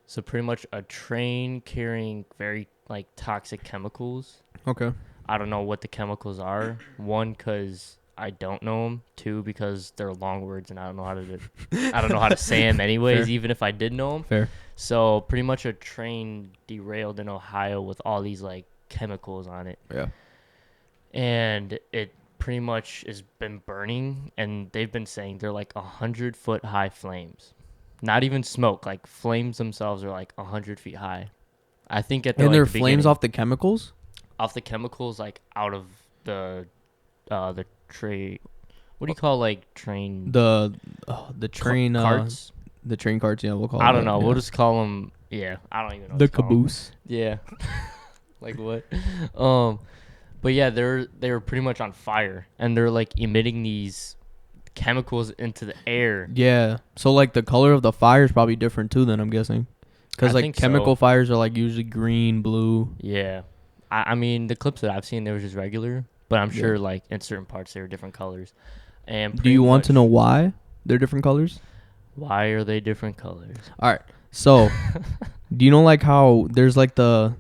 [SPEAKER 2] So pretty much a train carrying very like toxic chemicals.
[SPEAKER 1] Okay.
[SPEAKER 2] I don't know what the chemicals are. 1, because I don't know them. 2, because they're long words and I don't know how to say them anyways,
[SPEAKER 1] Fair.
[SPEAKER 2] even if I did know them.
[SPEAKER 1] Fair.
[SPEAKER 2] So pretty much a train derailed in Ohio with all these like chemicals on it.
[SPEAKER 1] Yeah.
[SPEAKER 2] And it pretty much has been burning, and they've been saying they're like 100-foot high flames. Not even smoke, like flames themselves are like 100 feet high. I think at the
[SPEAKER 1] And
[SPEAKER 2] like,
[SPEAKER 1] they're
[SPEAKER 2] the
[SPEAKER 1] flames
[SPEAKER 2] beginning-
[SPEAKER 1] off the chemicals?
[SPEAKER 2] off the chemicals, like out of the tray. What do you call like train
[SPEAKER 1] The train
[SPEAKER 2] carts?
[SPEAKER 1] the train carts, yeah, we'll call
[SPEAKER 2] I
[SPEAKER 1] it
[SPEAKER 2] don't
[SPEAKER 1] that,
[SPEAKER 2] know.
[SPEAKER 1] yeah.
[SPEAKER 2] We'll just call them. Yeah, I don't even know.
[SPEAKER 1] the
[SPEAKER 2] what to call 'em.
[SPEAKER 1] caboose.
[SPEAKER 2] Yeah. Like what? But yeah, they were pretty much on fire, and they're like emitting these chemicals into the air.
[SPEAKER 1] Yeah. So like the color of the fire is probably different too. Then I'm guessing, because
[SPEAKER 2] I
[SPEAKER 1] like
[SPEAKER 2] think
[SPEAKER 1] chemical
[SPEAKER 2] so.
[SPEAKER 1] fires are like usually green, blue.
[SPEAKER 2] Yeah, I mean the clips that I've seen, they were just regular, but I'm
[SPEAKER 1] Yeah.
[SPEAKER 2] sure like in certain parts they were different colors. And
[SPEAKER 1] Do
[SPEAKER 2] pretty
[SPEAKER 1] you want to
[SPEAKER 2] much-
[SPEAKER 1] know why they're different colors?
[SPEAKER 2] why are they different colors?
[SPEAKER 1] All right. So, do you know like how there's like the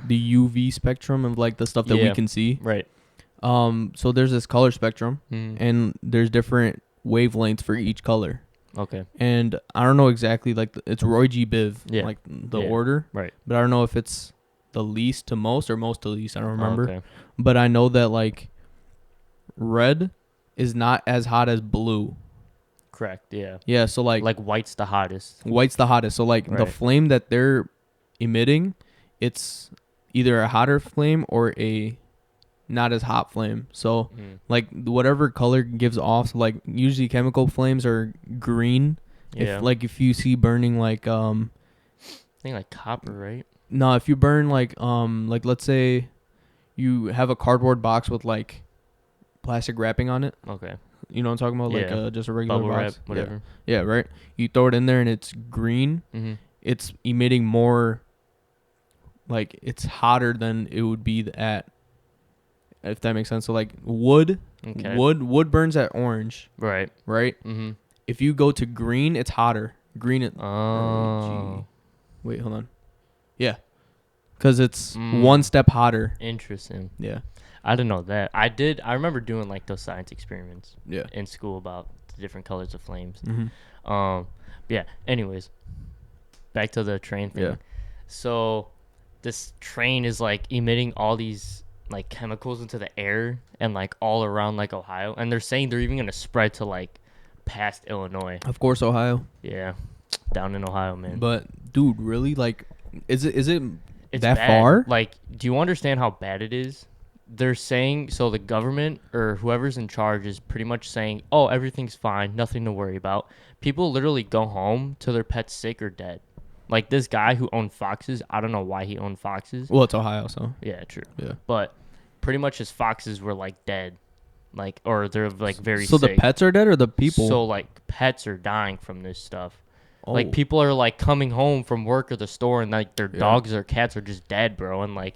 [SPEAKER 1] UV spectrum of like the stuff that we
[SPEAKER 2] Yeah.
[SPEAKER 1] can see?
[SPEAKER 2] Right.
[SPEAKER 1] So there's this color spectrum,
[SPEAKER 2] Mm.
[SPEAKER 1] and there's different wavelengths for each color.
[SPEAKER 2] Okay.
[SPEAKER 1] And I don't know exactly like it's Roy G. Biv,
[SPEAKER 2] Yeah.
[SPEAKER 1] like the
[SPEAKER 2] Yeah.
[SPEAKER 1] order,
[SPEAKER 2] Right.
[SPEAKER 1] but I don't know if it's the least to most or most to least. I don't remember.
[SPEAKER 2] Okay.
[SPEAKER 1] But I know that like red is not as hot as blue.
[SPEAKER 2] Correct. Yeah.
[SPEAKER 1] Yeah, so like
[SPEAKER 2] White's the hottest.
[SPEAKER 1] white's the hottest. So like the
[SPEAKER 2] Right.
[SPEAKER 1] flame that they're emitting, it's either a hotter flame or a not as hot flame. So
[SPEAKER 2] Mm.
[SPEAKER 1] like whatever color gives off, so like usually chemical flames are green.
[SPEAKER 2] Yeah.
[SPEAKER 1] If you see burning like
[SPEAKER 2] I think like copper, right?
[SPEAKER 1] no, if you burn like let's say you have a cardboard box with like plastic wrapping on it.
[SPEAKER 2] Okay.
[SPEAKER 1] You know what I'm talking about?
[SPEAKER 2] Yeah.
[SPEAKER 1] Like just a regular
[SPEAKER 2] Bubble wrap,
[SPEAKER 1] box.
[SPEAKER 2] whatever.
[SPEAKER 1] Yeah, right. You throw it in there and it's green.
[SPEAKER 2] Mm-hmm.
[SPEAKER 1] It's emitting more, like it's hotter than it would be at, if that makes sense. So like wood
[SPEAKER 2] Okay.
[SPEAKER 1] wood burns at orange,
[SPEAKER 2] Right.
[SPEAKER 1] right?
[SPEAKER 2] Mm-hmm.
[SPEAKER 1] If you go to green, it's hotter. Green it.
[SPEAKER 2] Oh.
[SPEAKER 1] Wait, hold on. Yeah, because it's
[SPEAKER 2] Mm.
[SPEAKER 1] one step hotter.
[SPEAKER 2] Interesting.
[SPEAKER 1] Yeah,
[SPEAKER 2] I didn't know that. I remember doing like those science experiments
[SPEAKER 1] yeah.
[SPEAKER 2] in school about the different colors of flames.
[SPEAKER 1] Mm-hmm.
[SPEAKER 2] Yeah. Anyways, back to the train thing.
[SPEAKER 1] Yeah.
[SPEAKER 2] So this train is like emitting all these like chemicals into the air and like all around like Ohio, and they're saying they're even gonna spread to like past Illinois.
[SPEAKER 1] Of course, Ohio.
[SPEAKER 2] Yeah, down in Ohio, man.
[SPEAKER 1] But dude, really, like, is it
[SPEAKER 2] It's
[SPEAKER 1] that
[SPEAKER 2] bad.
[SPEAKER 1] far?
[SPEAKER 2] Like, do you understand how bad it is? They're saying, so the government or whoever's in charge is pretty much saying, oh, everything's fine, nothing to worry about. People literally go home till their pet's sick or dead. Like this guy who owned foxes, I don't know why he owned foxes.
[SPEAKER 1] Well, it's Ohio, so
[SPEAKER 2] Yeah, true.
[SPEAKER 1] yeah.
[SPEAKER 2] But pretty much his foxes were like dead. Like, or they're like very
[SPEAKER 1] So
[SPEAKER 2] sick.
[SPEAKER 1] the pets are dead or the people?
[SPEAKER 2] So like pets are dying from this stuff.
[SPEAKER 1] Oh.
[SPEAKER 2] Like people are like coming home from work or the store and like their
[SPEAKER 1] Yeah.
[SPEAKER 2] dogs or cats are just dead, bro. And like,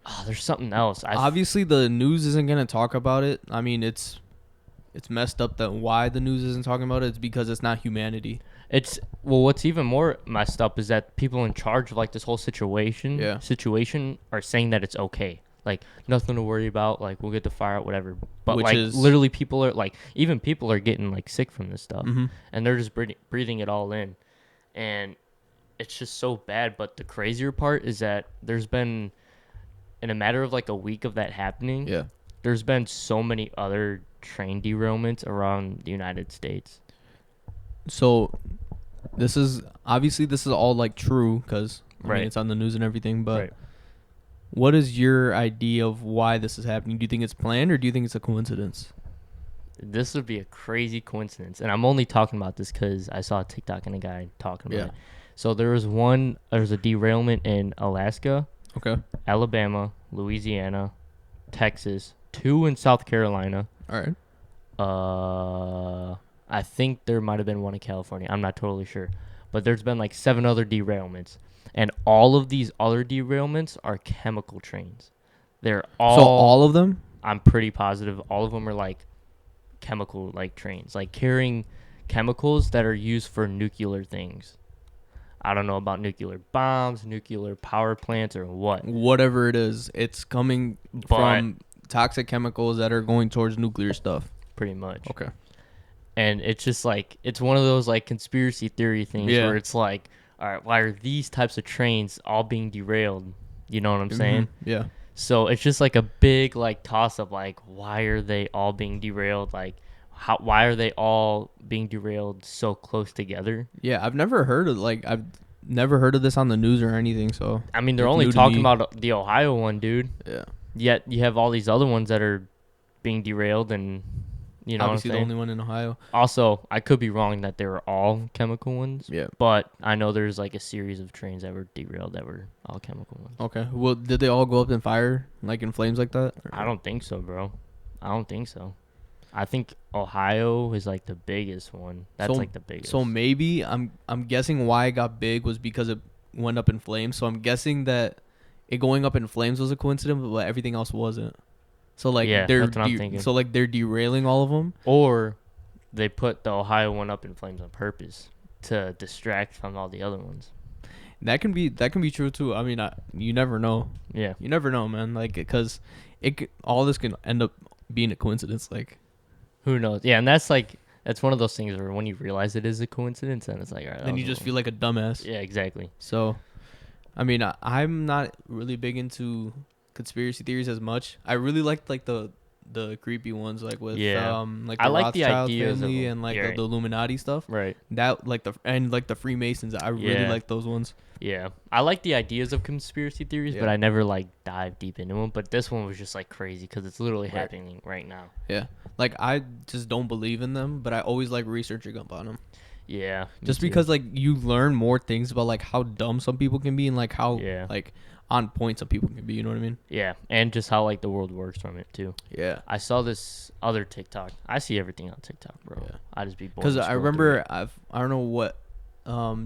[SPEAKER 2] oh, there's something else.
[SPEAKER 1] Obviously, the news isn't gonna talk about it. I mean, it's messed up that why the news isn't talking about it. It's because it's not humanity.
[SPEAKER 2] It's well, what's even more messed up is that people in charge of like this whole situation are saying that it's okay. Like nothing to worry about. Like we'll get the fire out, whatever. But
[SPEAKER 1] Which
[SPEAKER 2] like
[SPEAKER 1] is-
[SPEAKER 2] literally, people are like, even people are getting like sick from this stuff,
[SPEAKER 1] Mm-hmm.
[SPEAKER 2] and they're just breathing it all in, and it's just so bad. But the crazier part is that there's been, in a matter of like a week of that happening,
[SPEAKER 1] Yeah.
[SPEAKER 2] there's been so many other train derailments around the United States.
[SPEAKER 1] So, this is all like true because
[SPEAKER 2] Right.
[SPEAKER 1] it's on the news and everything. But
[SPEAKER 2] Right.
[SPEAKER 1] what is your idea of why this is happening? Do you think it's planned or do you think it's a coincidence?
[SPEAKER 2] This would be a crazy coincidence, and I'm only talking about this because I saw a TikTok and a guy talking about
[SPEAKER 1] Yeah.
[SPEAKER 2] it. So there was a derailment in Alaska,
[SPEAKER 1] Okay.
[SPEAKER 2] Alabama, Louisiana, Texas, 2 in South Carolina.
[SPEAKER 1] All right.
[SPEAKER 2] I think there might have been 1 in California. I'm not totally sure, but there's been like 7 other derailments, and all of these other derailments are chemical trains. They're all.
[SPEAKER 1] So all of them?
[SPEAKER 2] I'm pretty positive all of them are like chemical like trains, like carrying chemicals that are used for nuclear things. I don't know about nuclear bombs, nuclear power plants, or what.
[SPEAKER 1] Whatever it is, it's coming
[SPEAKER 2] But-
[SPEAKER 1] from toxic chemicals that are going towards nuclear stuff.
[SPEAKER 2] Pretty much.
[SPEAKER 1] Okay.
[SPEAKER 2] And it's just like, it's one of those like conspiracy theory things
[SPEAKER 1] Yeah.
[SPEAKER 2] where it's like, all right, why are these types of trains all being derailed? You know what I'm saying?
[SPEAKER 1] Yeah.
[SPEAKER 2] So it's just like a big like toss up, like why are they all being derailed? Like why are they all being derailed so close together?
[SPEAKER 1] Yeah, I've never heard of this on the news or anything, so
[SPEAKER 2] I mean, they're
[SPEAKER 1] It's
[SPEAKER 2] only
[SPEAKER 1] new to
[SPEAKER 2] talking
[SPEAKER 1] me.
[SPEAKER 2] about the Ohio one, dude.
[SPEAKER 1] yeah.
[SPEAKER 2] Yet you have all these other ones that are being derailed, and You know
[SPEAKER 1] Obviously,
[SPEAKER 2] what
[SPEAKER 1] the
[SPEAKER 2] I'm
[SPEAKER 1] only
[SPEAKER 2] saying?
[SPEAKER 1] one in Ohio.
[SPEAKER 2] Also, I could be wrong that they were all chemical ones,
[SPEAKER 1] Yeah.
[SPEAKER 2] but I know there's like a series of trains that were derailed that were all chemical ones.
[SPEAKER 1] Okay. Well, did they all go up in fire, like in flames, like that?
[SPEAKER 2] I don't think so, bro. I don't think so. I think Ohio is like the biggest one. That's
[SPEAKER 1] So-
[SPEAKER 2] like the biggest.
[SPEAKER 1] So maybe I'm guessing why it got big was because it went up in flames. So I'm guessing that it going up in flames was a coincidence, but everything else wasn't. So like
[SPEAKER 2] Yeah,
[SPEAKER 1] they're
[SPEAKER 2] that's what I'm thinking.
[SPEAKER 1] so like they're derailing all of them.
[SPEAKER 2] Or they put the Ohio one up in flames on purpose to distract from all the other ones.
[SPEAKER 1] That can be true too. I mean, you never know.
[SPEAKER 2] Yeah.
[SPEAKER 1] You never know, man. Like because all this can end up being a coincidence. Like
[SPEAKER 2] Who knows? Yeah, and that's one of those things where when you realize it is a coincidence, and it's like, all right.
[SPEAKER 1] then you just feel like a dumbass.
[SPEAKER 2] Yeah, exactly.
[SPEAKER 1] So, I mean, I'm not really big into conspiracy theories as much. I really liked like the creepy ones, like with like the
[SPEAKER 2] I like the
[SPEAKER 1] Rothschild
[SPEAKER 2] ideas of
[SPEAKER 1] family
[SPEAKER 2] them.
[SPEAKER 1] and like
[SPEAKER 2] Yeah,
[SPEAKER 1] the Illuminati stuff.
[SPEAKER 2] Right.
[SPEAKER 1] That like the Freemasons. I really
[SPEAKER 2] Yeah.
[SPEAKER 1] like those ones.
[SPEAKER 2] Yeah. I like the ideas of conspiracy theories, but
[SPEAKER 1] Yeah.
[SPEAKER 2] I never like dive deep into them. But this one was just like crazy because it's literally
[SPEAKER 1] Right.
[SPEAKER 2] happening right now.
[SPEAKER 1] Yeah, like I just don't believe in them, but I always like researching up on them.
[SPEAKER 2] Yeah. me
[SPEAKER 1] Just
[SPEAKER 2] too.
[SPEAKER 1] because like you learn more things about like how dumb some people can be and like how
[SPEAKER 2] Yeah.
[SPEAKER 1] like on point some people can be. You know what I mean?
[SPEAKER 2] Yeah, and just how like the world works from it too.
[SPEAKER 1] Yeah.
[SPEAKER 2] I saw this other TikTok. I see everything on TikTok, bro.
[SPEAKER 1] Yeah.
[SPEAKER 2] I just be bored.
[SPEAKER 1] Because
[SPEAKER 2] and
[SPEAKER 1] I
[SPEAKER 2] scroll through
[SPEAKER 1] remember
[SPEAKER 2] it.
[SPEAKER 1] I don't know what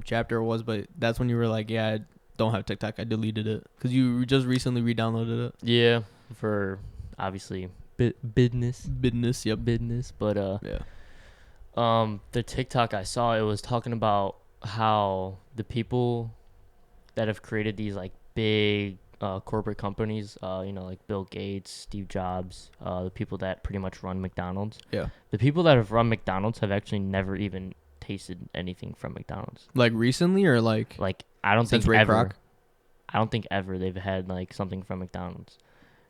[SPEAKER 1] chapter it was, but that's when you were like, yeah, I don't have TikTok. I deleted it because you just recently re-downloaded it.
[SPEAKER 2] Yeah, for obviously business.
[SPEAKER 1] Business, yep.
[SPEAKER 2] Business, but
[SPEAKER 1] Yeah.
[SPEAKER 2] the TikTok I saw, it was talking about how the people that have created these like big corporate companies, like Bill Gates, Steve Jobs, the people that pretty much run McDonald's.
[SPEAKER 1] Yeah.
[SPEAKER 2] The people that have run McDonald's have actually never even tasted anything from McDonald's.
[SPEAKER 1] Like recently or like
[SPEAKER 2] Like I don't
[SPEAKER 1] since
[SPEAKER 2] think
[SPEAKER 1] Ray
[SPEAKER 2] ever.
[SPEAKER 1] Kroc?
[SPEAKER 2] I don't think ever they've had like something from McDonald's,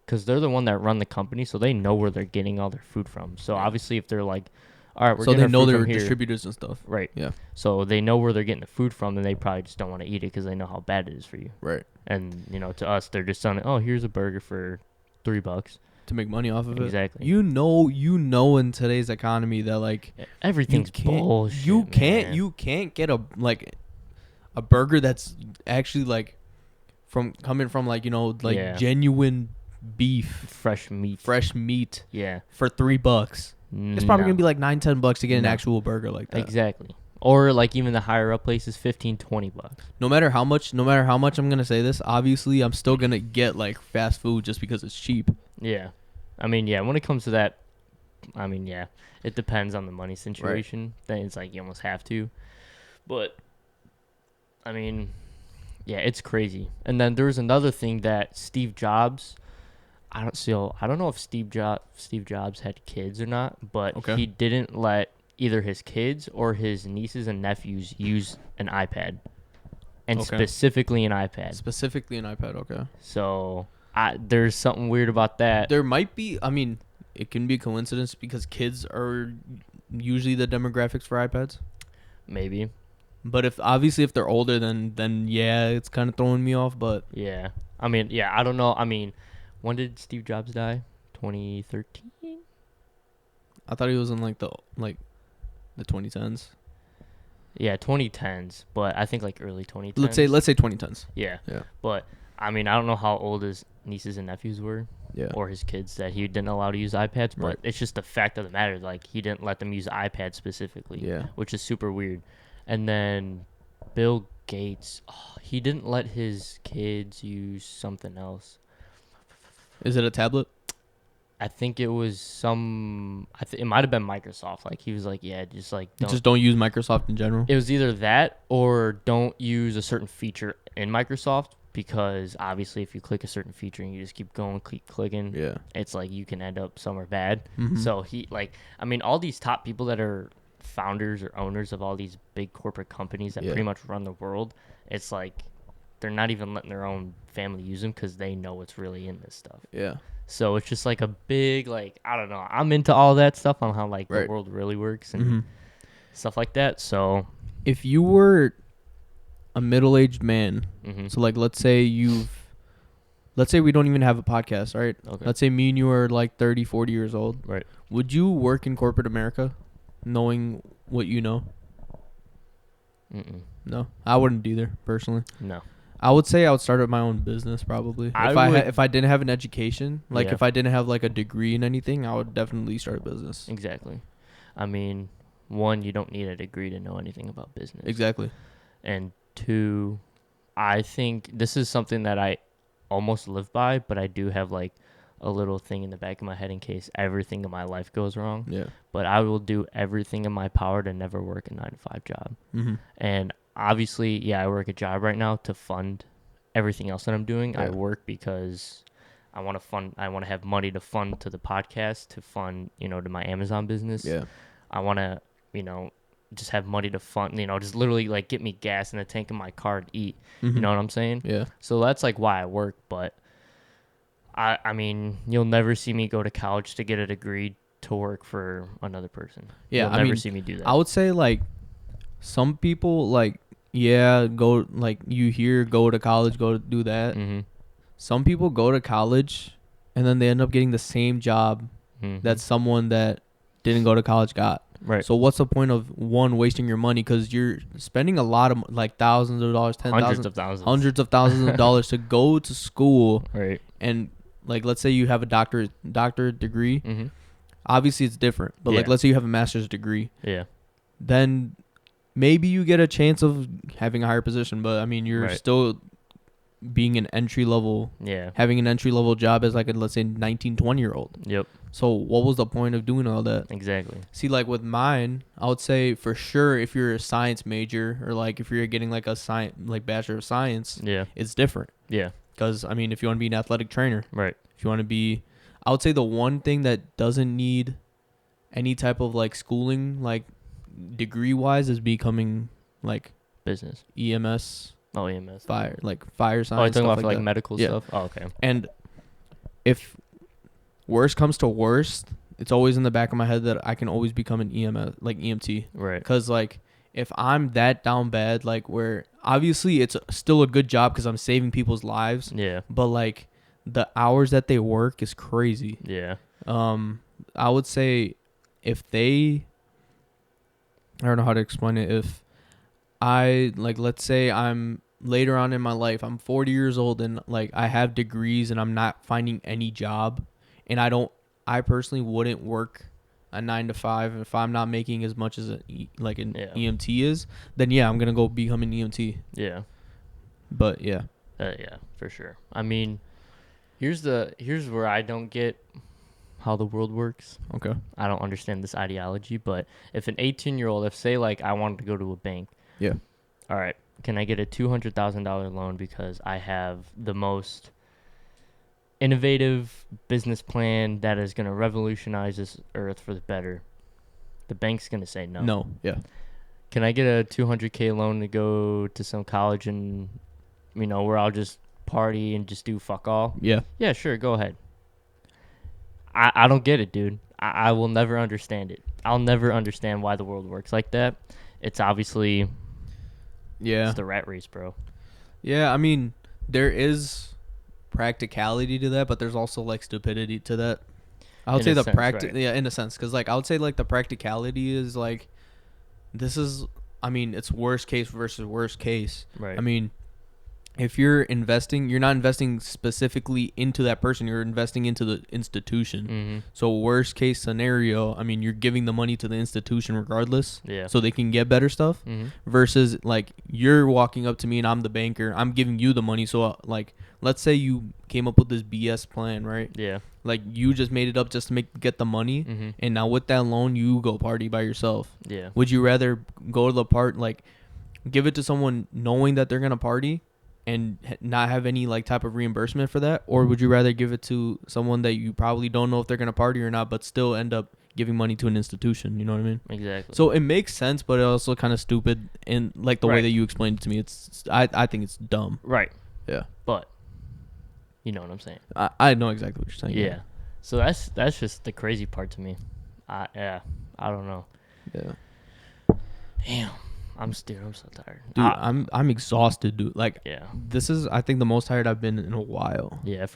[SPEAKER 2] because they're the one that run the company, so they know where they're getting all their food from. So
[SPEAKER 1] Right.
[SPEAKER 2] obviously, if they're like, all right, we're
[SPEAKER 1] So
[SPEAKER 2] getting
[SPEAKER 1] they
[SPEAKER 2] our
[SPEAKER 1] know
[SPEAKER 2] food
[SPEAKER 1] they're
[SPEAKER 2] from here.
[SPEAKER 1] distributors and stuff.
[SPEAKER 2] Right.
[SPEAKER 1] Yeah.
[SPEAKER 2] So they know where they're getting the food from, and they probably just don't want to eat it because they know how bad it is for you.
[SPEAKER 1] Right.
[SPEAKER 2] And to us, they're just selling, oh, here's a burger for $3.
[SPEAKER 1] To make money off of it.
[SPEAKER 2] Exactly.
[SPEAKER 1] You know in today's economy that like
[SPEAKER 2] Everything's bullshit.
[SPEAKER 1] you
[SPEAKER 2] man.
[SPEAKER 1] can't get a burger that's actually like coming from like
[SPEAKER 2] Yeah.
[SPEAKER 1] genuine beef,
[SPEAKER 2] fresh meat.
[SPEAKER 1] fresh meat
[SPEAKER 2] Yeah.
[SPEAKER 1] for $3. It's probably
[SPEAKER 2] No.
[SPEAKER 1] gonna be like $9-10 to get an
[SPEAKER 2] No.
[SPEAKER 1] actual burger like that.
[SPEAKER 2] Exactly. Or like even the higher up places, $15-20.
[SPEAKER 1] No matter how much I'm gonna say this, obviously I'm still gonna get like fast food just because it's cheap.
[SPEAKER 2] Yeah. I mean, yeah, when it comes to that, I mean, yeah, it depends on the money situation. Then it's like you almost have to. But, I mean, yeah, it's crazy. And then there's another thing that Steve Jobs, I don't know if Steve Jobs had kids or not, but
[SPEAKER 1] Okay.
[SPEAKER 2] he didn't let either his kids or his nieces and nephews use an iPad. And
[SPEAKER 1] Okay.
[SPEAKER 2] specifically an iPad.
[SPEAKER 1] Specifically an iPad, okay.
[SPEAKER 2] So there's something weird about that.
[SPEAKER 1] There might be. I mean, it can be a coincidence because kids are usually the demographics for iPads.
[SPEAKER 2] Maybe.
[SPEAKER 1] But if they're older, then yeah, it's kind of throwing me off. But
[SPEAKER 2] Yeah. I mean, yeah, I don't know. I mean, when did Steve Jobs die? 2013?
[SPEAKER 1] I thought he was in like the 2010s.
[SPEAKER 2] Yeah, 2010s, but I think like early 2010s.
[SPEAKER 1] Let's say 2010s.
[SPEAKER 2] Yeah.
[SPEAKER 1] Yeah.
[SPEAKER 2] But I mean, I don't know how old his nieces and nephews were
[SPEAKER 1] Yeah.
[SPEAKER 2] or his kids that he didn't allow to use iPads, but
[SPEAKER 1] Right.
[SPEAKER 2] it's just the fact of the matter, like he didn't let them use iPads specifically,
[SPEAKER 1] Yeah.
[SPEAKER 2] which is super weird. And then Bill Gates, he didn't let his kids use something else.
[SPEAKER 1] Is it a tablet?
[SPEAKER 2] I think it was it might have been Microsoft. Like he was like, yeah, just
[SPEAKER 1] Don't use Microsoft in general.
[SPEAKER 2] It was either that or don't use a certain feature in Microsoft, because obviously if you click a certain feature and you just keep going, keep clicking,
[SPEAKER 1] Yeah.
[SPEAKER 2] it's like you can end up somewhere bad.
[SPEAKER 1] Mhm.
[SPEAKER 2] So all these top people that are founders or owners of all these big corporate companies that
[SPEAKER 1] Yeah.
[SPEAKER 2] pretty much run the world, it's like they're not even letting their own family use them because they know what's really in this stuff.
[SPEAKER 1] Yeah.
[SPEAKER 2] So it's just like a big, like, I don't know. I'm into all that stuff on how like
[SPEAKER 1] Right.
[SPEAKER 2] the world really works and
[SPEAKER 1] Mhm.
[SPEAKER 2] stuff like that. So
[SPEAKER 1] If you were a middle-aged man,
[SPEAKER 2] mhm.
[SPEAKER 1] so like let's say you've let's say we don't even have a podcast, right?
[SPEAKER 2] Okay.
[SPEAKER 1] Let's say me and you are like 30, 40 years old.
[SPEAKER 2] Right.
[SPEAKER 1] Would you work in corporate America knowing what you know?
[SPEAKER 2] Mm-mm.
[SPEAKER 1] No, I wouldn't either, personally.
[SPEAKER 2] No.
[SPEAKER 1] I would say I would start up my own business probably. If I didn't have an education, like
[SPEAKER 2] Yeah.
[SPEAKER 1] if I didn't have like a degree in anything, I would definitely start a business.
[SPEAKER 2] Exactly. I mean, one, you don't need a degree to know anything about business.
[SPEAKER 1] Exactly.
[SPEAKER 2] And two, I think this is something that I almost live by, but I do have like a little thing in the back of my head in case everything in my life goes wrong.
[SPEAKER 1] Yeah.
[SPEAKER 2] But I will do everything in my power to never work a 9-to-5 job.
[SPEAKER 1] Mm-hmm.
[SPEAKER 2] And obviously, yeah, I work a job right now to fund everything else that I'm doing.
[SPEAKER 1] Yeah.
[SPEAKER 2] I work because I want to have money to fund to the podcast, to fund, to my Amazon business.
[SPEAKER 1] Yeah.
[SPEAKER 2] I want to, just have money to fund, just literally like get me gas in the tank in my car and eat.
[SPEAKER 1] Mm-hmm.
[SPEAKER 2] You know what I'm saying?
[SPEAKER 1] Yeah.
[SPEAKER 2] So that's like why I work. But I mean, you'll never see me go to college to get a degree to work for another person.
[SPEAKER 1] Yeah.
[SPEAKER 2] You'll never see me do that.
[SPEAKER 1] I would say like some people like, yeah, go like you hear go to college, go to do that.
[SPEAKER 2] Mm-hmm.
[SPEAKER 1] Some people go to college and then they end up getting the same job
[SPEAKER 2] Mm-hmm.
[SPEAKER 1] that someone that didn't go to college got.
[SPEAKER 2] right.
[SPEAKER 1] So what's the point of one wasting your money because you're spending a lot of like thousands of dollars,
[SPEAKER 2] hundreds of
[SPEAKER 1] thousands of dollars to go to school
[SPEAKER 2] Right.
[SPEAKER 1] and like let's say you have a doctorate degree.
[SPEAKER 2] Mm-hmm.
[SPEAKER 1] Obviously it's different, but like
[SPEAKER 2] Yeah.
[SPEAKER 1] let's say you have a master's degree,
[SPEAKER 2] Yeah.
[SPEAKER 1] then maybe you get a chance of having a higher position. But I mean you're
[SPEAKER 2] Right.
[SPEAKER 1] still being an entry level,
[SPEAKER 2] Yeah.
[SPEAKER 1] having an entry level job as like a let's say 19, 20-year-old.
[SPEAKER 2] Yep.
[SPEAKER 1] So what was the point of doing all that?
[SPEAKER 2] Exactly.
[SPEAKER 1] See, like with mine, I would say for sure if you're a science major or like if you're getting like a science, like Bachelor of Science,
[SPEAKER 2] Yeah.
[SPEAKER 1] it's different.
[SPEAKER 2] Yeah.
[SPEAKER 1] Because, I mean, if you want to be an athletic trainer,
[SPEAKER 2] Right.
[SPEAKER 1] if you want to be, I would say the one thing that doesn't need any type of like schooling, like degree wise, is becoming like
[SPEAKER 2] Business.
[SPEAKER 1] EMS,
[SPEAKER 2] Oh, EMS.
[SPEAKER 1] fire science.
[SPEAKER 2] Oh, you're talking
[SPEAKER 1] stuff
[SPEAKER 2] about for like
[SPEAKER 1] that.
[SPEAKER 2] medical
[SPEAKER 1] Yeah.
[SPEAKER 2] stuff? Oh, okay.
[SPEAKER 1] And if worst comes to worst, it's always in the back of my head that I can always become an EMS, like EMT.
[SPEAKER 2] Right.
[SPEAKER 1] Because, like, if I'm that down bad, like, where obviously it's still a good job because I'm saving people's lives,
[SPEAKER 2] Yeah.
[SPEAKER 1] but, like, the hours that they work is crazy.
[SPEAKER 2] Yeah.
[SPEAKER 1] I would say if they, I don't know how to explain it. If I, like, let's say I'm later on in my life, I'm 40 years old and, like, I have degrees and I'm not finding any job and I personally wouldn't work a 9 to 5 if I'm not making as much as an EMT is, then yeah, I'm going to go become an EMT.
[SPEAKER 2] Yeah.
[SPEAKER 1] But yeah.
[SPEAKER 2] Yeah, for sure. I mean, here's where I don't get how the world works.
[SPEAKER 1] Okay.
[SPEAKER 2] I don't understand this ideology, but if an 18-year-old, if say like I wanted to go to a bank.
[SPEAKER 1] Yeah.
[SPEAKER 2] All right, can I get a $200,000 loan because I have the most innovative business plan that is going to revolutionize this earth for the better? The bank's going to say no.
[SPEAKER 1] No. Yeah.
[SPEAKER 2] Can I get a $200K loan to go to some college and, where I'll just party and just do fuck all?
[SPEAKER 1] Yeah.
[SPEAKER 2] Yeah, sure, go ahead. I don't get it, dude. I will never understand it. I'll never understand why the world works like that. It's obviously
[SPEAKER 1] Yeah.
[SPEAKER 2] it's the rat race, bro.
[SPEAKER 1] Yeah, I mean, there is practicality to that, but there's also like stupidity to that. I would
[SPEAKER 2] In
[SPEAKER 1] say
[SPEAKER 2] a
[SPEAKER 1] the
[SPEAKER 2] sense,
[SPEAKER 1] practice,
[SPEAKER 2] right.
[SPEAKER 1] yeah, in a sense, because like I would say like the practicality is like, this is, I mean, it's worst case versus worst case.
[SPEAKER 2] Right.
[SPEAKER 1] I mean, if you're investing, you're not investing specifically into that person, you're investing into the institution.
[SPEAKER 2] Mm-hmm.
[SPEAKER 1] So worst case scenario, I mean, you're giving the money to the institution regardless,
[SPEAKER 2] Yeah.
[SPEAKER 1] so they can get better stuff.
[SPEAKER 2] Mm-hmm.
[SPEAKER 1] Versus like you're walking up to me and I'm the banker, I'm giving you the money. So like, let's say you came up with this BS plan, right?
[SPEAKER 2] Yeah.
[SPEAKER 1] Like you just made it up just to get the money,
[SPEAKER 2] Mm-hmm.
[SPEAKER 1] and now with that loan you go party by yourself.
[SPEAKER 2] Yeah.
[SPEAKER 1] Would you rather go to the like give it to someone knowing that they're gonna party and not have any like type of reimbursement for that, or would you rather give it to someone that you probably don't know if they're gonna party or not, but still end up giving money to an institution? You know what I mean?
[SPEAKER 2] Exactly.
[SPEAKER 1] So it makes sense, but it also kind of stupid in like the way
[SPEAKER 2] Right.
[SPEAKER 1] that you explained it to me. I think it's dumb.
[SPEAKER 2] Right.
[SPEAKER 1] Yeah.
[SPEAKER 2] But you know what I'm saying.
[SPEAKER 1] I know exactly what you're saying.
[SPEAKER 2] Yeah. So that's just the crazy part to me. I don't know.
[SPEAKER 1] Yeah.
[SPEAKER 2] Damn. I'm so tired.
[SPEAKER 1] Dude, I'm exhausted, dude. Like,
[SPEAKER 2] Yeah.
[SPEAKER 1] this is, I think, the most tired I've been in a while.
[SPEAKER 2] Yeah,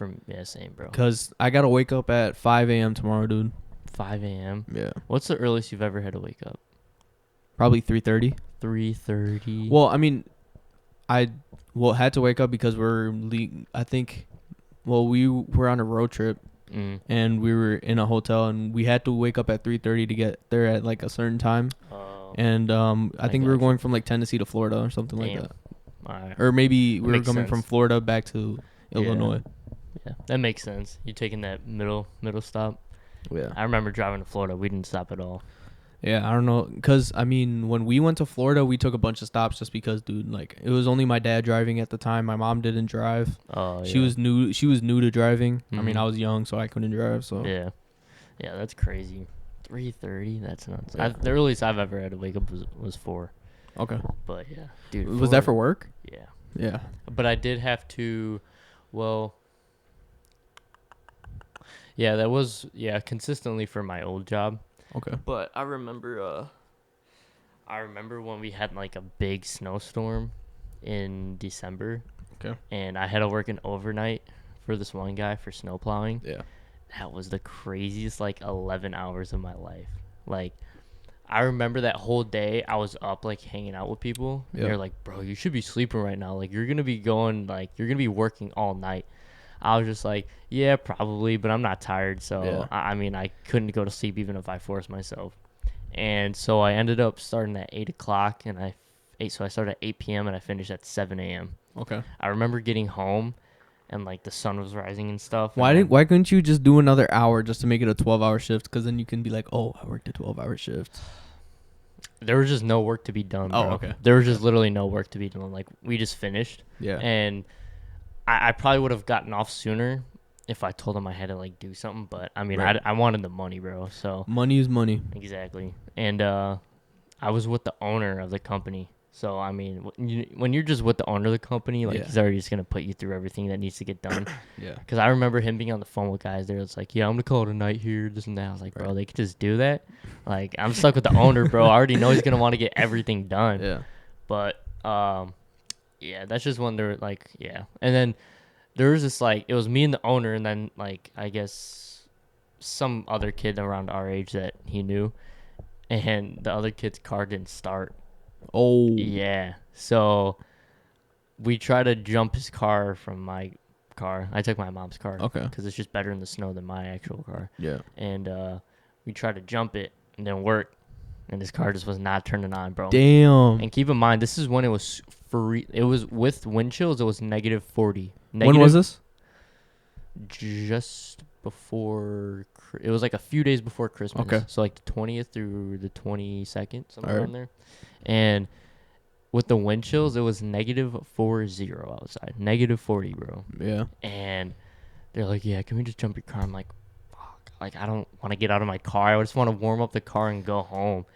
[SPEAKER 2] same, bro.
[SPEAKER 1] Cause I gotta wake up at 5 a.m. tomorrow, dude.
[SPEAKER 2] 5 a.m.
[SPEAKER 1] Yeah.
[SPEAKER 2] What's the earliest you've ever had to wake up?
[SPEAKER 1] Probably 3:30.
[SPEAKER 2] 3:30.
[SPEAKER 1] Well, I mean, I had to wake up because I think, well, we were on a road trip and we were in a hotel and we had to wake up at 3:30 to get there at like a certain time. And I think we were going from like Tennessee to Florida or something like that.
[SPEAKER 2] Right.
[SPEAKER 1] Or maybe we were coming
[SPEAKER 2] sense.
[SPEAKER 1] from Florida back to Illinois.
[SPEAKER 2] Yeah, that makes sense. You taking that middle stop.
[SPEAKER 1] Yeah.
[SPEAKER 2] I remember driving to Florida. We didn't stop at all.
[SPEAKER 1] Yeah, I don't know, cause I mean, when we went to Florida, we took a bunch of stops just because, dude, like it was only my dad driving at the time. My mom didn't drive.
[SPEAKER 2] Oh,
[SPEAKER 1] She was new. She was new to driving. I mean,
[SPEAKER 2] Mhm.
[SPEAKER 1] I was young, so I couldn't drive. So
[SPEAKER 2] Yeah, that's crazy. 3:30. That's nuts.
[SPEAKER 1] Yeah.
[SPEAKER 2] The earliest I've ever had to wake up was 4.
[SPEAKER 1] Okay.
[SPEAKER 2] But yeah, dude.
[SPEAKER 1] Was that for work?
[SPEAKER 2] Yeah.
[SPEAKER 1] Yeah.
[SPEAKER 2] But I did have to. Well. Yeah, that was consistently for my old job.
[SPEAKER 1] Okay.
[SPEAKER 2] But I remember when we had like a big snowstorm in December.
[SPEAKER 1] Okay.
[SPEAKER 2] And I had to work an overnight for this one guy for snow plowing.
[SPEAKER 1] Yeah.
[SPEAKER 2] That was the craziest like 11 hours of my life. Like I remember that whole day I was up like hanging out with people.
[SPEAKER 1] Yeah.
[SPEAKER 2] And they're like, "Bro, you should be sleeping right now. Like you're going to be working all night." I was just like, "Yeah, probably, but I'm not tired." So,
[SPEAKER 1] Yeah.
[SPEAKER 2] I mean, I couldn't go to sleep even if I forced myself. And so I ended up starting at 8 o'clock, so I started at 8 p.m. and I finished at 7 a.m.
[SPEAKER 1] Okay.
[SPEAKER 2] I remember getting home and, like, the sun was rising and stuff.
[SPEAKER 1] Why couldn't you just do another hour just to make it a 12-hour shift? Because then you can be like, oh, I worked a 12-hour shift.
[SPEAKER 2] There was just no work to be done, bro.
[SPEAKER 1] Oh, okay.
[SPEAKER 2] There was just literally no work to be done. Like, we just finished.
[SPEAKER 1] Yeah.
[SPEAKER 2] And I probably would have gotten off sooner if I told them I had to like do something, but I mean,
[SPEAKER 1] Right.
[SPEAKER 2] I wanted the money, bro. So
[SPEAKER 1] Money is money.
[SPEAKER 2] exactly. And I was with the owner of the company. So I mean, when you're just with the owner of the company, like
[SPEAKER 1] Yeah.
[SPEAKER 2] he's already just gonna put you through everything that needs to get done.
[SPEAKER 1] Yeah.
[SPEAKER 2] Because I remember him being on the phone with guys there. It's like, yeah, I'm gonna call it a night here, this and that. I was like, bro,
[SPEAKER 1] Right.
[SPEAKER 2] they could just do that. Like I'm stuck with the owner, bro. I already know he's gonna want to get everything done.
[SPEAKER 1] Yeah.
[SPEAKER 2] But yeah, that's just when they're like, yeah. And then there was this like, it was me and the owner, and then like I guess some other kid around our age that he knew, and the other kid's car didn't start.
[SPEAKER 1] Oh.
[SPEAKER 2] Yeah, so we tried to jump his car from my car. I took my mom's car.
[SPEAKER 1] Okay.
[SPEAKER 2] Because it's just better in the snow than my actual car.
[SPEAKER 1] Yeah.
[SPEAKER 2] And we tried to jump it and didn't work, and his car just was not turning on, bro.
[SPEAKER 1] Damn.
[SPEAKER 2] And keep in mind, this is when it was free. It was with wind chills. It was -40.
[SPEAKER 1] When was this?
[SPEAKER 2] Just before. It was like a few days before Christmas.
[SPEAKER 1] Okay.
[SPEAKER 2] So like the 20th through the 22nd, somewhere
[SPEAKER 1] Alright.
[SPEAKER 2] around there. And with the wind chills, it was -40 outside. -40, bro.
[SPEAKER 1] Yeah.
[SPEAKER 2] And they're like, "Yeah, can we just jump your car?" I'm like, "Fuck! Like I don't want to get out of my car. I just want to warm up the car and go home."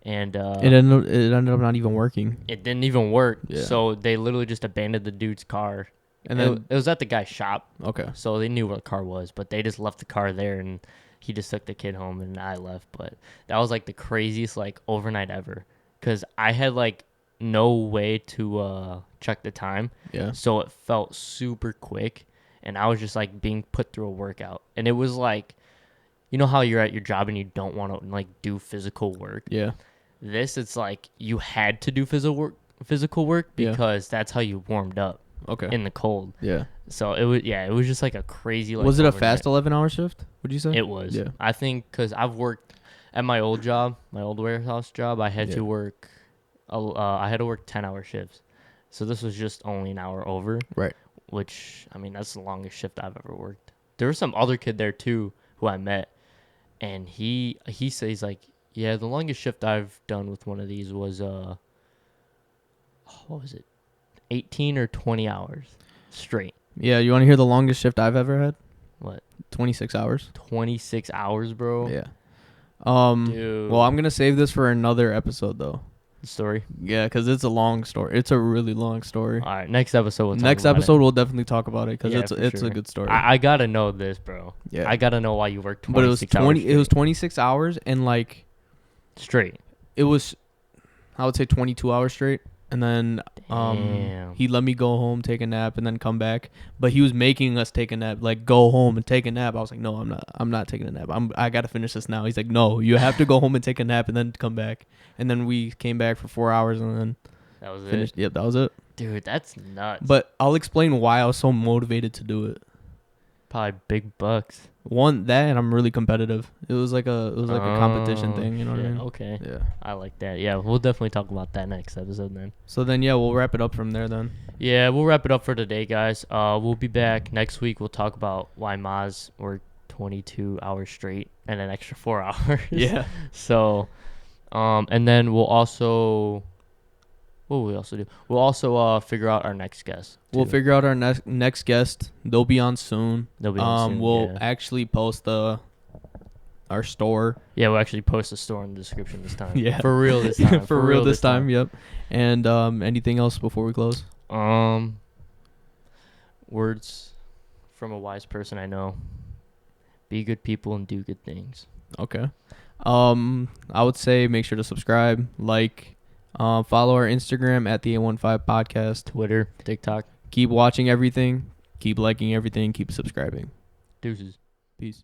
[SPEAKER 2] And
[SPEAKER 1] It ended up not even working.
[SPEAKER 2] it didn't even work.
[SPEAKER 1] Yeah.
[SPEAKER 2] So they literally just abandoned the dude's car.
[SPEAKER 1] And
[SPEAKER 2] it,
[SPEAKER 1] then
[SPEAKER 2] it was at the guy's shop,
[SPEAKER 1] okay.
[SPEAKER 2] so they knew what the car was, but they just left the car there, and he just took the kid home, and I left. But that was like the craziest like overnight ever, because I had like no way to check the time,
[SPEAKER 1] Yeah.
[SPEAKER 2] so it felt super quick, and I was just like being put through a workout, and it was like, you know how you're at your job and you don't want to like do physical work.
[SPEAKER 1] Yeah.
[SPEAKER 2] This, it's like you had to do physical work
[SPEAKER 1] Yeah.
[SPEAKER 2] because that's how you warmed up
[SPEAKER 1] Okay.
[SPEAKER 2] in the cold.
[SPEAKER 1] Yeah.
[SPEAKER 2] So it was just like a crazy like.
[SPEAKER 1] Was it a
[SPEAKER 2] overnight.
[SPEAKER 1] fast 11-hour shift? Would you say?
[SPEAKER 2] It was.
[SPEAKER 1] Yeah.
[SPEAKER 2] I think because I've worked at my old job, my old warehouse job. I had
[SPEAKER 1] Yeah.
[SPEAKER 2] to work. I had to work 10-hour shifts. So this was just only an hour over.
[SPEAKER 1] Right.
[SPEAKER 2] Which I mean, that's the longest shift I've ever worked. There was some other kid there too who I met, and he says like, yeah, the longest shift I've done with one of these was what was it, 18 or 20 hours straight.
[SPEAKER 1] Yeah. You want to hear the longest shift I've ever had?
[SPEAKER 2] What?
[SPEAKER 1] 26 hours.
[SPEAKER 2] 26 hours, bro.
[SPEAKER 1] Yeah.
[SPEAKER 2] Dude.
[SPEAKER 1] Well, I'm gonna save this for another episode though.
[SPEAKER 2] Story.
[SPEAKER 1] Yeah, because it's a long story. It's a really long story.
[SPEAKER 2] All right, next episode we'll talk
[SPEAKER 1] Next
[SPEAKER 2] about
[SPEAKER 1] episode we'll definitely talk about it because
[SPEAKER 2] Yeah,
[SPEAKER 1] it's
[SPEAKER 2] for
[SPEAKER 1] it's
[SPEAKER 2] sure.
[SPEAKER 1] a good story.
[SPEAKER 2] I gotta know this, bro.
[SPEAKER 1] Yeah.
[SPEAKER 2] I gotta know why you worked 26
[SPEAKER 1] but it was
[SPEAKER 2] hours
[SPEAKER 1] 26 hours and like
[SPEAKER 2] straight.
[SPEAKER 1] it was I would say 22 hours straight. And then
[SPEAKER 2] Damn.
[SPEAKER 1] he let me go home, take a nap, and then come back. But he was making us take a nap, like go home and take a nap. I was like, no, I'm not. I'm not taking a nap. I gotta finish this now. He's like, no, you have to go home and take a nap and then come back. And then we came back for 4 hours and then
[SPEAKER 2] That was
[SPEAKER 1] finished.
[SPEAKER 2] it.
[SPEAKER 1] Yep, that was it.
[SPEAKER 2] Dude, that's nuts.
[SPEAKER 1] But I'll explain why I was so motivated to do it.
[SPEAKER 2] Probably big bucks.
[SPEAKER 1] One, that, and I'm really competitive. It was like a competition
[SPEAKER 2] Oh,
[SPEAKER 1] thing. You know what I
[SPEAKER 2] shit.
[SPEAKER 1] mean?
[SPEAKER 2] Okay.
[SPEAKER 1] Yeah.
[SPEAKER 2] I like that. Yeah, we'll definitely talk about that next episode then.
[SPEAKER 1] So then, yeah, we'll wrap it up from there then.
[SPEAKER 2] Yeah, we'll wrap it up for today, guys. We'll be back next week. We'll talk about why Maz worked 22 hours straight and an extra 4 hours.
[SPEAKER 1] Yeah.
[SPEAKER 2] So, and then we'll also, what will we also do? We'll also figure out our next guest.
[SPEAKER 1] We'll
[SPEAKER 2] too.
[SPEAKER 1] figure out our next guest. They'll be on soon.
[SPEAKER 2] They'll be on soon,
[SPEAKER 1] We'll
[SPEAKER 2] yeah.
[SPEAKER 1] actually post our store.
[SPEAKER 2] Yeah, we'll actually post a store in the description this time.
[SPEAKER 1] Yeah.
[SPEAKER 2] For real this time.
[SPEAKER 1] For real this time. Yep. And anything else before we close?
[SPEAKER 2] Words from a wise person I know. Be good people and do good things.
[SPEAKER 1] Okay. I would say make sure to subscribe, like, follow our Instagram at the A15 Podcast.
[SPEAKER 2] Twitter, TikTok.
[SPEAKER 1] Keep watching everything. Keep liking everything. Keep subscribing.
[SPEAKER 2] Deuces.
[SPEAKER 1] Peace.